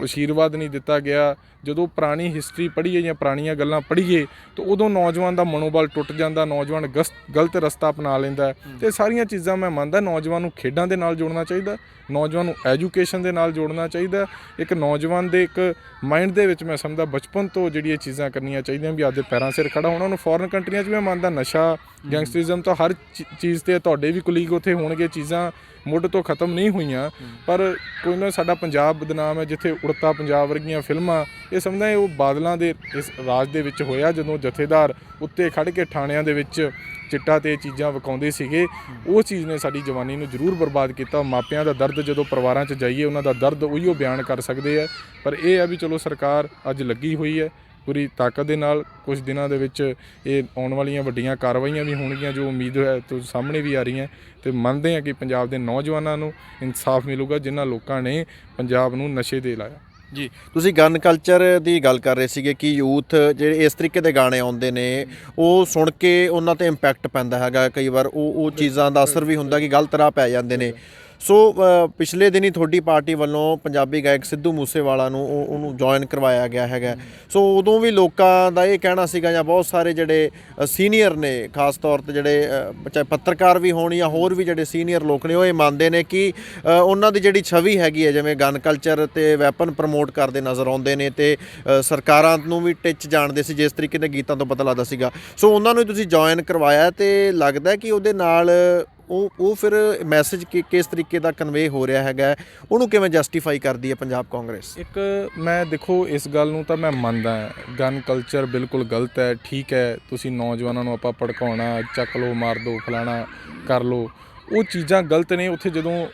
ਆਸ਼ੀਰਵਾਦ ਨਹੀਂ ਦਿੱਤਾ ਗਿਆ। ਜਦੋਂ ਪੁਰਾਣੀ ਹਿਸਟਰੀ ਪੜ੍ਹੀਏ ਜਾਂ ਪੁਰਾਣੀਆਂ ਗੱਲਾਂ ਪੜ੍ਹੀਏ ਤਾਂ ਉਦੋਂ ਨੌਜਵਾਨ ਦਾ ਮਨੋਬਲ ਟੁੱਟ ਜਾਂਦਾ, ਨੌਜਵਾਨ ਗਲਤ ਰਸਤਾ ਅਪਣਾ ਲੈਂਦਾ। ਅਤੇ ਸਾਰੀਆਂ ਚੀਜ਼ਾਂ ਮੈਂ ਮੰਨਦਾ ਨੌਜਵਾਨ ਨੂੰ ਖੇਡਾਂ ਦੇ ਨਾਲ ਜੋੜਨਾ ਚਾਹੀਦਾ, ਨੌਜਵਾਨ ਨੂੰ ਐਜੂਕੇਸ਼ਨ ਦੇ ਨਾਲ ਜੋੜਨਾ ਚਾਹੀਦਾ। ਇੱਕ ਨੌਜਵਾਨ ਦੇ ਇੱਕ ਮਾਈਂਡ ਦੇ ਵਿੱਚ ਮੈਂ ਸਮਝਦਾ ਬਚਪਨ ਤੋਂ ਜਿਹੜੀਆਂ ਚੀਜ਼ਾਂ ਕਰਨੀਆਂ ਚਾਹੀਦੀਆਂ ਵੀ ਆਪਦੇ ਪੈਰਾਂ ਸਿਰ ਖੜਾ ਹੋਣਾ। ਉਹਨੂੰ ਫੋਰਨ ਕੰਟਰੀਆਂ 'ਚ ਮੈਂ ਮੰਨਦਾ ਨਸ਼ਾ, ਗੈਂਗਸਟਰਿਜ਼ਮ ਤਾਂ ਹਰ ਚੀਜ਼ 'ਤੇ, ਤੁਹਾਡੇ ਵੀ ਕੁਲੀਗ ਉੱਥੇ ਹੋਣਗੇ, ਚੀਜ਼ਾਂ ਮੁੱਢ ਤੋਂ ਖਤਮ ਨਹੀਂ ਹੋਈਆਂ, ਪਰ ਕੋਈ ਨਾ ਸਾਡਾ ਪੰਜਾਬ ਬਦਨਾਮ ਹੈ। ਜਿੱਥੇ ਉੜਤਾ ਪੰਜਾਬ ਵਰਗੀਆਂ ਫਿਲਮਾਂ, ਇਹ ਸਮਝਦਾ ਉਹ ਬਾਦਲਾਂ ਦੇ ਇਸ ਰਾਜ ਦੇ ਵਿੱਚ ਹੋਇਆ, ਜਦੋਂ ਜਥੇਦਾਰ ਉੱਤੇ ਖੜ੍ਹ ਕੇ ਥਾਣਿਆਂ ਦੇ ਵਿੱਚ ਚਿੱਟਾ ਤੇ ਚੀਜ਼ਾਂ ਵਿਕਾਉਂਦੇ ਸੀਗੇ। ਉਹ ਚੀਜ਼ ਨੇ ਸਾਡੀ ਜਵਾਨੀ ਨੂੰ ਜ਼ਰੂਰ ਬਰਬਾਦ ਕੀਤਾ। ਮਾਪਿਆਂ ਦਾ ਦਰਦ ਜਦੋਂ ਪਰਿਵਾਰਾਂ 'ਚ ਜਾਈਏ ਉਹਨਾਂ ਦਾ ਦਰਦ ਉਹੀਓ ਬਿਆਨ ਕਰ ਸਕਦੇ ਆ। ਪਰ ਇਹ ਆ ਵੀ ਚਲੋ ਸਰਕਾਰ ਅੱਜ ਲੱਗੀ ਹੋਈ ਹੈ ਪੂਰੀ ਤਾਕਤ ਦੇ ਨਾਲ। ਕੁਝ ਦਿਨਾਂ ਦੇ ਵਿੱਚ ਇਹ ਆਉਣ ਵਾਲੀਆਂ ਵੱਡੀਆਂ ਕਾਰਵਾਈਆਂ ਵੀ ਹੋਣਗੀਆਂ ਜੋ ਉਮੀਦ ਹੈ ਤੋਂ ਸਾਹਮਣੇ ਵੀ ਆ ਰਹੀਆਂ, ਅਤੇ ਮੰਨਦੇ ਹਾਂ ਕਿ ਪੰਜਾਬ ਦੇ ਨੌਜਵਾਨਾਂ ਨੂੰ ਇਨਸਾਫ ਮਿਲੂਗਾ ਜਿਨ੍ਹਾਂ ਲੋਕਾਂ ਨੇ ਪੰਜਾਬ ਨੂੰ ਨਸ਼ੇ ਦੇ ਲਾਇਆ। ਜੀ, ਤੁਸੀਂ ਗਨ ਕਲਚਰ ਦੀ ਗੱਲ ਕਰ ਰਹੇ ਸੀਗੇ ਕਿ ਯੂਥ ਜਿਹੜੇ ਇਸ ਤਰੀਕੇ ਦੇ ਗਾਣੇ ਆਉਂਦੇ ਨੇ ਉਹ ਸੁਣ ਕੇ ਉਹਨਾਂ 'ਤੇ ਇੰਪੈਕਟ ਪੈਂਦਾ ਹੈਗਾ, ਕਈ ਵਾਰ ਉਹ ਚੀਜ਼ਾਂ ਦਾ ਅਸਰ ਵੀ ਹੁੰਦਾ ਕਿ ਗਲਤ ਰਾਹ ਪੈ ਜਾਂਦੇ ਨੇ। ਸੋ ਪਿਛਲੇ ਦਿਨੀ ਤੁਹਾਡੀ ਪਾਰਟੀ ਵੱਲੋਂ ਪੰਜਾਬੀ ਗਾਇਕ ਸਿੱਧੂ ਮੂਸੇਵਾਲਾ ਨੂੰ ਉਹਨੂੰ ਜੁਆਇਨ ਕਰਵਾਇਆ ਗਿਆ ਹੈਗਾ। ਸੋ ਉਦੋਂ ਵੀ ਲੋਕਾਂ ਦਾ ਇਹ ਕਹਿਣਾ ਸੀਗਾ, ਜਾਂ ਬਹੁਤ ਸਾਰੇ ਜਿਹੜੇ ਸੀਨੀਅਰ ਨੇ, ਖਾਸ ਤੌਰ 'ਤੇ ਜਿਹੜੇ ਚਾਹੇ ਪੱਤਰਕਾਰ ਵੀ ਹੋਣ ਜਾਂ ਹੋਰ ਵੀ ਜਿਹੜੇ ਸੀਨੀਅਰ ਲੋਕ ਨੇ, ਉਹ ਇਹ ਮੰਨਦੇ ਨੇ ਕਿ ਉਹਨਾਂ ਦੀ ਜਿਹੜੀ ਛਵੀ ਹੈਗੀ ਹੈ, ਜਿਵੇਂ ਗਨ ਕਲਚਰ ਅਤੇ ਵੈਪਨ ਪ੍ਰਮੋਟ ਕਰਦੇ ਨਜ਼ਰ ਆਉਂਦੇ ਨੇ, ਅਤੇ ਸਰਕਾਰਾਂ ਨੂੰ ਵੀ ਟਿੱਚ ਜਾਣਦੇ ਸੀ ਜਿਸ ਤਰੀਕੇ ਦੇ ਗੀਤਾਂ ਤੋਂ ਪਤਾ ਲੱਗਦਾ ਸੀਗਾ। ਸੋ ਉਹਨਾਂ ਨੂੰ ਤੁਸੀਂ ਜੁਆਇਨ ਕਰਵਾਇਆ, ਅਤੇ ਲੱਗਦਾ ਕਿ ਉਹਦੇ ਨਾਲ ਉਹ ਫਿਰ ਮੈਸੇਜ ਕਿਸ ਤਰੀਕੇ ਦਾ ਕਨਵੇ ਹੋ ਰਿਹਾ ਹੈਗਾ, ਉਹਨੂੰ ਕਿਵੇਂ ਜਸਟੀਫਾਈ ਕਰਦੀ ਹੈ ਪੰਜਾਬ ਕਾਂਗਰਸ? ਇੱਕ ਮੈਂ ਦੇਖੋ ਇਸ ਗੱਲ ਨੂੰ ਤਾਂ ਮੈਂ ਮੰਨਦਾ, ਗਨ ਕਲਚਰ ਬਿਲਕੁਲ ਗਲਤ ਹੈ। ਠੀਕ ਹੈ, ਤੁਸੀਂ ਨੌਜਵਾਨਾਂ ਨੂੰ ਆਪਾਂ ਭੜਕਾਉਣਾ, ਚੱਕ ਲਓ, ਮਾਰ ਦਿਓ, ਫਲਾਣਾ ਕਰ ਲਓ, ਉਹ ਚੀਜ਼ਾਂ ਗਲਤ ਨੇ। ਉੱਥੇ ਜਦੋਂ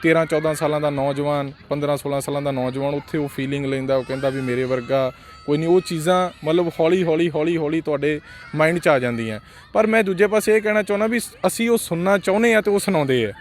13-14 ਸਾਲਾਂ ਦਾ ਨੌਜਵਾਨ, 15-16 ਸਾਲਾਂ ਦਾ ਨੌਜਵਾਨ ਉੱਥੇ ਉਹ ਫੀਲਿੰਗ ਲੈਂਦਾ, ਉਹ ਕਹਿੰਦਾ ਵੀ ਮੇਰੇ ਵਰਗਾ ਕੋਈ ਨਹੀਂ। ਉਹ ਚੀਜ਼ਾਂ ਮਤਲਬ ਹੌਲੀ ਤੁਹਾਡੇ ਮਾਈਂਡ 'ਚ ਆ ਜਾਂਦੀਆਂ। ਪਰ ਮੈਂ ਦੂਜੇ ਪਾਸੇ ਇਹ ਕਹਿਣਾ ਚਾਹੁੰਦਾ ਵੀ ਅਸੀਂ ਉਹ ਸੁਣਨਾ ਚਾਹੁੰਦੇ ਹਾਂ ਅਤੇ ਉਹ ਸੁਣਾਉਂਦੇ ਆ।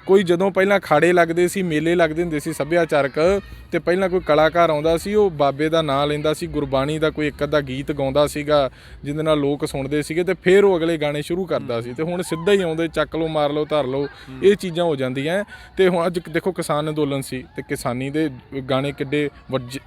ਕੋਈ ਜਦੋਂ ਪਹਿਲਾਂ ਖਾੜੇ ਲੱਗਦੇ ਸੀ, ਮੇਲੇ ਲੱਗਦੇ ਹੁੰਦੇ ਸੀ ਸੱਭਿਆਚਾਰਕ, ਅਤੇ ਪਹਿਲਾਂ ਕੋਈ ਕਲਾਕਾਰ ਆਉਂਦਾ ਸੀ, ਉਹ ਬਾਬੇ ਦਾ ਨਾਂ ਲੈਂਦਾ ਸੀ, ਗੁਰਬਾਣੀ ਦਾ ਕੋਈ ਇੱਕ ਅੱਧਾ ਗੀਤ ਗਾਉਂਦਾ ਸੀਗਾ ਜਿਹਦੇ ਨਾਲ ਲੋਕ ਸੁਣਦੇ ਸੀਗੇ, ਅਤੇ ਫਿਰ ਉਹ ਅਗਲੇ ਗਾਣੇ ਸ਼ੁਰੂ ਕਰਦਾ ਸੀ। ਅਤੇ ਹੁਣ ਸਿੱਧਾ ਹੀ ਆਉਂਦੇ, ਚੱਕ ਲਓ, ਮਾਰ ਲਓ, ਧਰ ਲਓ, ਇਹ ਚੀਜ਼ਾਂ ਹੋ ਜਾਂਦੀਆਂ। ਅਤੇ ਹੁਣ ਅੱਜ ਦੇਖੋ ਕਿਸਾਨ ਅੰਦੋਲਨ ਸੀ, ਅਤੇ ਕਿਸਾਨੀ ਦੇ ਗਾਣੇ ਕਿੱਡੇ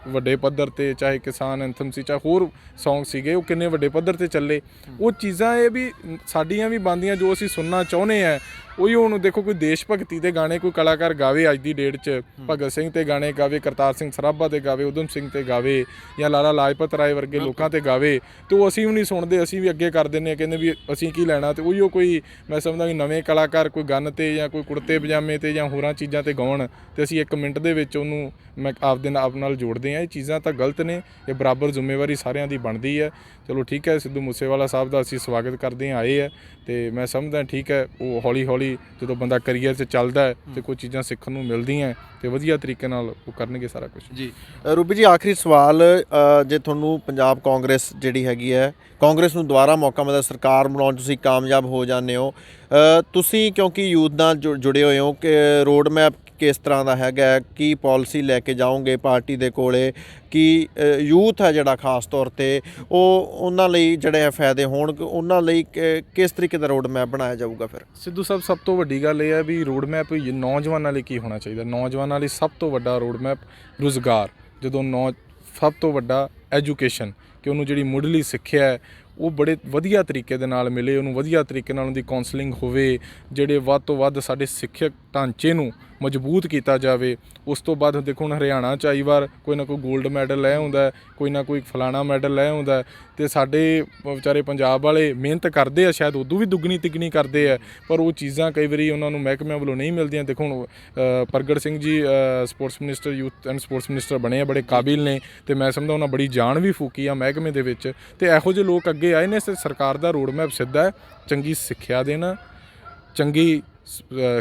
ਵੱਡੇ ਪੱਧਰ 'ਤੇ, ਚਾਹੇ ਕਿਸਾਨ ਐਂਥਮ ਸੀ, ਚਾਹੇ ਹੋਰ ਸੌਂਗ ਸੀਗੇ, ਉਹ ਕਿੰਨੇ ਵੱਡੇ ਪੱਧਰ 'ਤੇ ਚੱਲੇ। ਉਹ ਚੀਜ਼ਾਂ ਇਹ ਵੀ ਸਾਡੀਆਂ ਵੀ ਬਣਦੀਆਂ ਜੋ ਅਸੀਂ ਸੁਣਨਾ ਚਾਹੁੰਦੇ ਹਾਂ। ਉਹੀ ਹੁਣ ਦੇਖੋ ਕੋਈ ਦੇਸ਼ ਭਗਤੀ ਦੇ ਗਾਣੇ ਕੋਈ ਕਲਾਕਾਰ ਗਾਵੇ ਅੱਜ ਦੀ ਡੇਟ 'ਚ, ਭਗਤ ਸਿੰਘ 'ਤੇ ਗਾਣੇ ਗਾਵੇ, ਕਰਤਾਰ ਸਿੰਘ ਸਰਾਭਾ 'ਤੇ ਗਾਵੇ, ਊਧਮ ਸਿੰਘ 'ਤੇ ਗਾਵੇ, ਜਾਂ ਲਾਲਾ ਲਾਜਪਤ ਰਾਏ ਵਰਗੇ ਲੋਕਾਂ 'ਤੇ ਗਾਵੇ, ਅਤੇ ਉਹ ਅਸੀਂ ਵੀ ਨਹੀਂ ਸੁਣਦੇ, ਅਸੀਂ ਵੀ ਅੱਗੇ ਕਰ ਦਿੰਦੇ ਹਾਂ, ਕਹਿੰਦੇ ਵੀ ਅਸੀਂ ਕੀ ਲੈਣਾ। ਅਤੇ ਉਹੀ ਕੋਈ ਮੈਂ ਸਮਝਦਾ ਵੀ ਨਵੇਂ ਕਲਾਕਾਰ ਕੋਈ ਗਨ 'ਤੇ ਜਾਂ ਕੋਈ ਕੁੜਤੇ ਪਜਾਮੇ 'ਤੇ ਜਾਂ ਹੋਰਾਂ ਚੀਜ਼ਾਂ 'ਤੇ ਗਾਉਣ, ਅਤੇ ਅਸੀਂ 1 ਮਿੰਟ ਦੇ ਵਿੱਚ ਉਹਨੂੰ ਮੈਂ ਆਪ ਨਾਲ ਜੋੜਦੇ ਹਾਂ। ਇਹ ਚੀਜ਼ਾਂ ਤਾਂ ਗਲਤ ਨੇ, ਇਹ ਬਰਾਬਰ ਜ਼ਿੰਮੇਵਾਰੀ ਸਾਰਿਆਂ ਦੀ ਬਣਦੀ ਹੈ। ਚਲੋ ਠੀਕ ਹੈ, ਸਿੱਧੂ ਮੂਸੇਵਾਲਾ ਸਾਹਿਬ ਦਾ ਅਸੀਂ ਸਵਾਗਤ ਕਰਦੇ ਹਾਂ, ਆਏ ਹੈ, ਅਤੇ ਮੈਂ ਸਮਝਦਾ ਠੀਕ ਹੈ, ਉਹ ਹੌਲੀ ਜਦੋਂ ਬੰਦਾ ਕਰੀਅਰ 'ਚ ਚੱਲਦਾ ਹੈ ਅਤੇ ਕੋਈ ਚੀਜ਼ਾਂ ਸਿੱਖਣ ਨੂੰ ਮਿਲਦੀਆਂ ਅਤੇ ਵਧੀਆ ਤਰੀਕੇ ਨਾਲ ਉਹ ਕਰਨਗੇ ਸਾਰਾ ਕੁਛ। ਜੀ ਰੂਬੀ ਜੀ, ਆਖਰੀ ਸਵਾਲ, ਜੇ ਤੁਹਾਨੂੰ ਪੰਜਾਬ ਕਾਂਗਰਸ ਜਿਹੜੀ ਹੈਗੀ ਹੈ, ਕਾਂਗਰਸ ਨੂੰ ਦੁਬਾਰਾ ਮੌਕਾ ਮਿਲਦਾ, ਸਰਕਾਰ ਬਣਾਉਣ ਤੁਸੀਂ ਕਾਮਯਾਬ ਹੋ ਜਾਂਦੇ ਹੋ, ਤੁਸੀਂ ਕਿਉਂਕਿ ਯੂਥ ਨਾਲ ਜੁੜੇ ਹੋਏ ਹੋ, ਕਿ ਰੋਡ ਮੈਪ ਕਿਸ ਤਰ੍ਹਾਂ ਦਾ ਹੈਗਾ, ਕੀ ਪਾਲਿਸੀ ਲੈ ਕੇ ਜਾਓਗੇ ਪਾਰਟੀ ਦੇ ਕੋਲੇ, ਕਿ ਯੂਥ ਹੈ ਜਿਹੜਾ ਖਾਸ ਤੌਰ 'ਤੇ ਉਹਨਾਂ ਲਈ ਜਿਹੜੇ ਫਾਇਦੇ ਹੋਣਗੇ, ਉਹਨਾਂ ਲਈ ਕਿਸ ਤਰੀਕੇ ਦਾ ਰੋਡ ਮੈਪ ਬਣਾਇਆ ਜਾਊਗਾ? ਫਿਰ ਸਿੱਧੂ ਸਾਹਿਬ, ਸਭ ਤੋਂ ਵੱਡੀ ਗੱਲ ਇਹ ਹੈ ਵੀ ਰੋਡ ਮੈਪ ਨੌਜਵਾਨਾਂ ਲਈ ਕੀ ਹੋਣਾ ਚਾਹੀਦਾ। ਨੌਜਵਾਨਾਂ ਲਈ ਸਭ ਤੋਂ ਵੱਡਾ ਰੋਡ ਮੈਪ ਰੁਜ਼ਗਾਰ, ਜਦੋਂ ਸਭ ਤੋਂ ਵੱਡਾ ਐਜੂਕੇਸ਼ਨ, ਕਿ ਉਹਨੂੰ ਜਿਹੜੀ ਮੁੱਢਲੀ ਸਿੱਖਿਆ ਹੈ ਉਹ ਬੜੇ ਵਧੀਆ ਤਰੀਕੇ ਦੇ ਨਾਲ ਮਿਲੇ, ਉਹਨੂੰ ਵਧੀਆ ਤਰੀਕੇ ਨਾਲ ਉਹਦੀ ਕਾਉਂਸਲਿੰਗ ਹੋਵੇ, ਜਿਹੜੇ ਵੱਧ ਤੋਂ ਵੱਧ ਸਾਡੇ ਸਿੱਖਿਅਕ ਢਾਂਚੇ ਨੂੰ ਮਜ਼ਬੂਤ ਕੀਤਾ ਜਾਵੇ। ਉਸ ਤੋਂ ਬਾਅਦ ਦੇਖੋ ਹੁਣ ਹਰਿਆਣਾ 'ਚ ਆਈ ਵਾਰ ਕੋਈ ਨਾ ਕੋਈ ਗੋਲਡ ਮੈਡਲ ਲੈ ਆਉਂਦਾ, ਕੋਈ ਨਾ ਕੋਈ ਫਲਾਣਾ ਮੈਡਲ ਲੈ ਆਉਂਦਾ, ਅਤੇ ਸਾਡੇ ਵਿਚਾਰੇ ਪੰਜਾਬ ਵਾਲੇ ਮਿਹਨਤ ਕਰਦੇ ਆ, ਸ਼ਾਇਦ ਉਦੋਂ ਵੀ ਦੁੱਗਣੀ ਤਿੱਗਣੀ ਕਰਦੇ ਆ, ਪਰ ਉਹ ਚੀਜ਼ਾਂ ਕਈ ਵਾਰੀ ਉਹਨਾਂ ਨੂੰ ਮਹਿਕਮਿਆਂ ਵੱਲੋਂ ਨਹੀਂ ਮਿਲਦੀਆਂ। ਦੇਖੋ ਹੁਣ ਪ੍ਰਗਟ Singh ji sports minister, youth and sports minister ਬਣੇ ਆ, ਬੜੇ ਕਾਬਿਲ ਨੇ, ਅਤੇ ਮੈਂ ਸਮਝਦਾ ਉਹਨਾਂ ਬੜੀ ਜਾਨ ਵੀ ਫੂਕੀ ਆ ਮਹਿਕਮੇ ਦੇ ਵਿੱਚ, ਅਤੇ ਇਹੋ ਜਿਹੇ ਲੋਕ ਅੱਗੇ ਆਏ ਨੇ। ਸਰਕਾਰ ਦਾ ਰੋਡ ਮੈਪ ਸਿੱਧਾ ਹੈ, ਚੰਗੀ ਸਿੱਖਿਆ ਦੇਣਾ, ਚੰਗੀ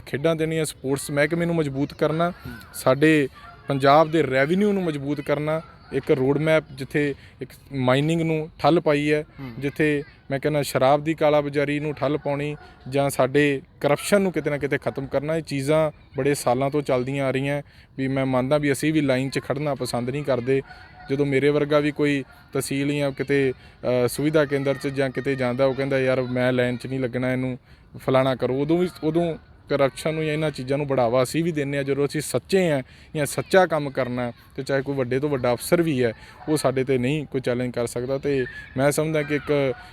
ਖੇਡਾਂ ਦੇਣੀਆਂ, ਸਪੋਰਟਸ ਮਹਿਕਮੇ ਨੂੰ ਮਜ਼ਬੂਤ ਕਰਨਾ, ਸਾਡੇ ਪੰਜਾਬ ਦੇ ਰੈਵਨਿਊ ਨੂੰ ਮਜ਼ਬੂਤ ਕਰਨਾ, ਇੱਕ ਰੋਡ ਮੈਪ ਜਿੱਥੇ ਇੱਕ ਮਾਈਨਿੰਗ ਨੂੰ ਠੱਲ ਪਾਈ ਹੈ, ਜਿੱਥੇ ਮੈਂ ਕਹਿੰਦਾ ਸ਼ਰਾਬ ਦੀ ਕਾਲਾਬਾਜ਼ਾਰੀ ਨੂੰ ਠੱਲ ਪਾਉਣੀ, ਜਾਂ ਸਾਡੇ ਕਰਪਸ਼ਨ ਨੂੰ ਕਿਤੇ ਨਾ ਕਿਤੇ ਖਤਮ ਕਰਨਾ। ਇਹ ਚੀਜ਼ਾਂ ਬੜੇ ਸਾਲਾਂ ਤੋਂ ਚੱਲਦੀਆਂ ਆ ਰਹੀਆਂ। ਵੀ ਮੈਂ ਮੰਨਦਾ ਵੀ ਅਸੀਂ ਵੀ ਲਾਈਨ 'ਚ ਖੜ੍ਹਨਾ ਪਸੰਦ ਨਹੀਂ ਕਰਦੇ। ਜਦੋਂ ਮੇਰੇ ਵਰਗਾ ਵੀ ਕੋਈ ਤਹਿਸੀਲ ਜਾਂ ਕਿਤੇ ਸੁਵਿਧਾ ਕੇਂਦਰ 'ਚ ਜਾਂ ਕਿਤੇ ਜਾਂਦਾ, ਉਹ ਕਹਿੰਦਾ ਯਾਰ ਮੈਂ ਲਾਈਨ 'ਚ ਨਹੀਂ ਲੱਗਣਾ, ਇਹਨੂੰ ਫਲਾਣਾ ਕਰੋ, ਉਦੋਂ ਕਰਪਸ਼ਨ ਨੂੰ ਜਾਂ ਇਹਨਾਂ ਚੀਜ਼ਾਂ ਨੂੰ ਬੜਾਵਾ ਅਸੀਂ ਵੀ ਦਿੰਦੇ ਹਾਂ। ਜਦੋਂ ਅਸੀਂ ਸੱਚੇ ਹਾਂ ਜਾਂ ਸੱਚਾ ਕੰਮ ਕਰਨਾ, ਅਤੇ ਚਾਹੇ ਕੋਈ ਵੱਡੇ ਤੋਂ ਵੱਡਾ ਅਫਸਰ ਵੀ ਹੈ, ਉਹ ਸਾਡੇ 'ਤੇ ਨਹੀਂ ਕੋਈ ਚੈਲੰਜ ਕਰ ਸਕਦਾ। ਅਤੇ ਮੈਂ ਸਮਝਦਾ ਕਿ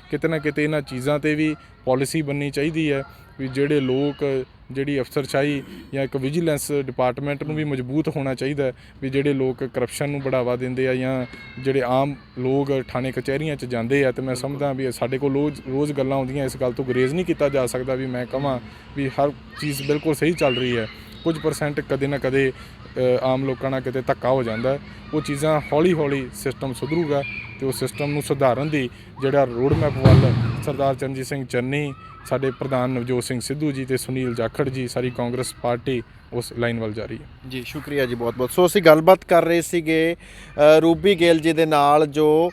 ਕਿਤੇ ਨਾ ਕਿਤੇ ਇਹਨਾਂ ਚੀਜ਼ਾਂ 'ਤੇ ਵੀ ਪਾਲਿਸੀ ਬਣਨੀ ਚਾਹੀਦੀ ਹੈ, ਵੀ ਜਿਹੜੇ ਲੋਕ, ਜਿਹੜੀ ਅਫਸਰਸ਼ਾਹੀ ਜਾਂ ਇੱਕ ਵਿਜੀਲੈਂਸ ਡਿਪਾਰਟਮੈਂਟ ਨੂੰ ਵੀ ਮਜ਼ਬੂਤ ਹੋਣਾ ਚਾਹੀਦਾ, ਵੀ ਜਿਹੜੇ ਲੋਕ ਕਰਪਸ਼ਨ ਨੂੰ ਬੜਾਵਾ ਦਿੰਦੇ ਆ ਜਾਂ ਜਿਹੜੇ ਆਮ ਲੋਕ ਥਾਣੇ ਕਚਹਿਰੀਆਂ 'ਚ ਜਾਂਦੇ ਆ, ਅਤੇ ਮੈਂ ਸਮਝਦਾ ਵੀ ਸਾਡੇ ਕੋਲ ਰੋਜ਼ ਗੱਲਾਂ ਆਉਂਦੀਆਂ, ਇਸ ਗੱਲ ਤੋਂ ਗੁਰੇਜ਼ ਨਹੀਂ ਕੀਤਾ ਜਾ ਸਕਦਾ ਵੀ ਮੈਂ ਕਹਾਂ ਵੀ ਹਰ ਚੀਜ਼ ਬਿਲਕੁਲ ਸਹੀ ਚੱਲ ਰਹੀ ਹੈ। ਕੁਝ % ਕਦੇ ਨਾ ਕਦੇ ਆਮ ਲੋਕਾਂ ਨਾਲ ਕਿਤੇ ਧੱਕਾ ਹੋ ਜਾਂਦਾ। ਉਹ ਚੀਜ਼ਾਂ ਹੌਲੀ ਸਿਸਟਮ ਸੁਧਰੂਗਾ, ਅਤੇ ਉਹ ਸਿਸਟਮ ਨੂੰ ਸੁਧਾਰਨ ਦੀ ਜਿਹੜਾ ਰੋਡ ਮੈਪ ਵੱਲ ਸਰਦਾਰ ਚਰਨਜੀਤ ਸਿੰਘ ਚੰਨੀ, ਸਾਡੇ ਪ੍ਰਧਾਨ ਨਵਜੋਤ ਸਿੰਘ ਸਿੱਧੂ ਜੀ ਅਤੇ ਸੁਨੀਲ ਜਾਖੜ ਜੀ, ਸਾਰੀ ਕਾਂਗਰਸ ਪਾਰਟੀ ਉਸ ਲਾਈਨ ਵੱਲ ਜਾ ਰਹੀ ਹੈ। ਜੀ ਸ਼ੁਕਰੀਆ ਜੀ, ਬਹੁਤ ਬਹੁਤ। ਸੋ ਅਸੀਂ ਗੱਲਬਾਤ ਕਰ ਰਹੇ ਸੀਗੇ ਰੂਬੀ ਗਿੱਲ ਜੀ ਦੇ ਨਾਲ, ਜੋ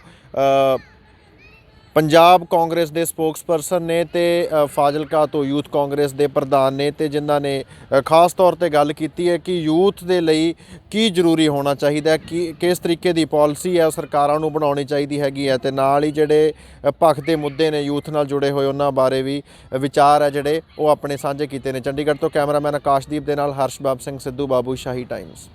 ਪੰਜਾਬ ਕਾਂਗਰਸ ਦੇ ਸਪੋਕਸਪਰਸਨ ਨੇ ਅਤੇ ਫਾਜ਼ਿਲਕਾ ਤੋਂ ਯੂਥ ਕਾਂਗਰਸ ਦੇ ਪ੍ਰਧਾਨ ਨੇ, ਅਤੇ ਜਿਨ੍ਹਾਂ ਨੇ ਖਾਸ ਤੌਰ 'ਤੇ ਗੱਲ ਕੀਤੀ ਹੈ ਕਿ ਯੂਥ ਦੇ ਲਈ ਕੀ ਜ਼ਰੂਰੀ ਹੋਣਾ ਚਾਹੀਦਾ, ਕਿਸ ਤਰੀਕੇ ਦੀ ਪਾਲਿਸੀ ਹੈ ਸਰਕਾਰਾਂ ਨੂੰ ਬਣਾਉਣੀ ਚਾਹੀਦੀ ਹੈਗੀ ਹੈ, ਅਤੇ ਨਾਲ ਹੀ ਜਿਹੜੇ ਪੱਖ ਦੇ ਮੁੱਦੇ ਨੇ ਯੂਥ ਨਾਲ ਜੁੜੇ ਹੋਏ ਉਹਨਾਂ ਬਾਰੇ ਵੀ ਵਿਚਾਰ ਹੈ ਜਿਹੜੇ ਉਹ ਆਪਣੇ ਸਾਂਝੇ ਕੀਤੇ ਨੇ। ਚੰਡੀਗੜ੍ਹ ਤੋਂ ਕੈਮਰਾਮੈਨ ਆਕਾਸ਼ਦੀਪ ਦੇ ਨਾਲ ਹਰਸ਼ਬਾਬ ਸਿੰਘ ਸਿੱਧੂ, ਬਾਬੂ ਸ਼ਾਹੀ ਟਾਈਮਜ਼।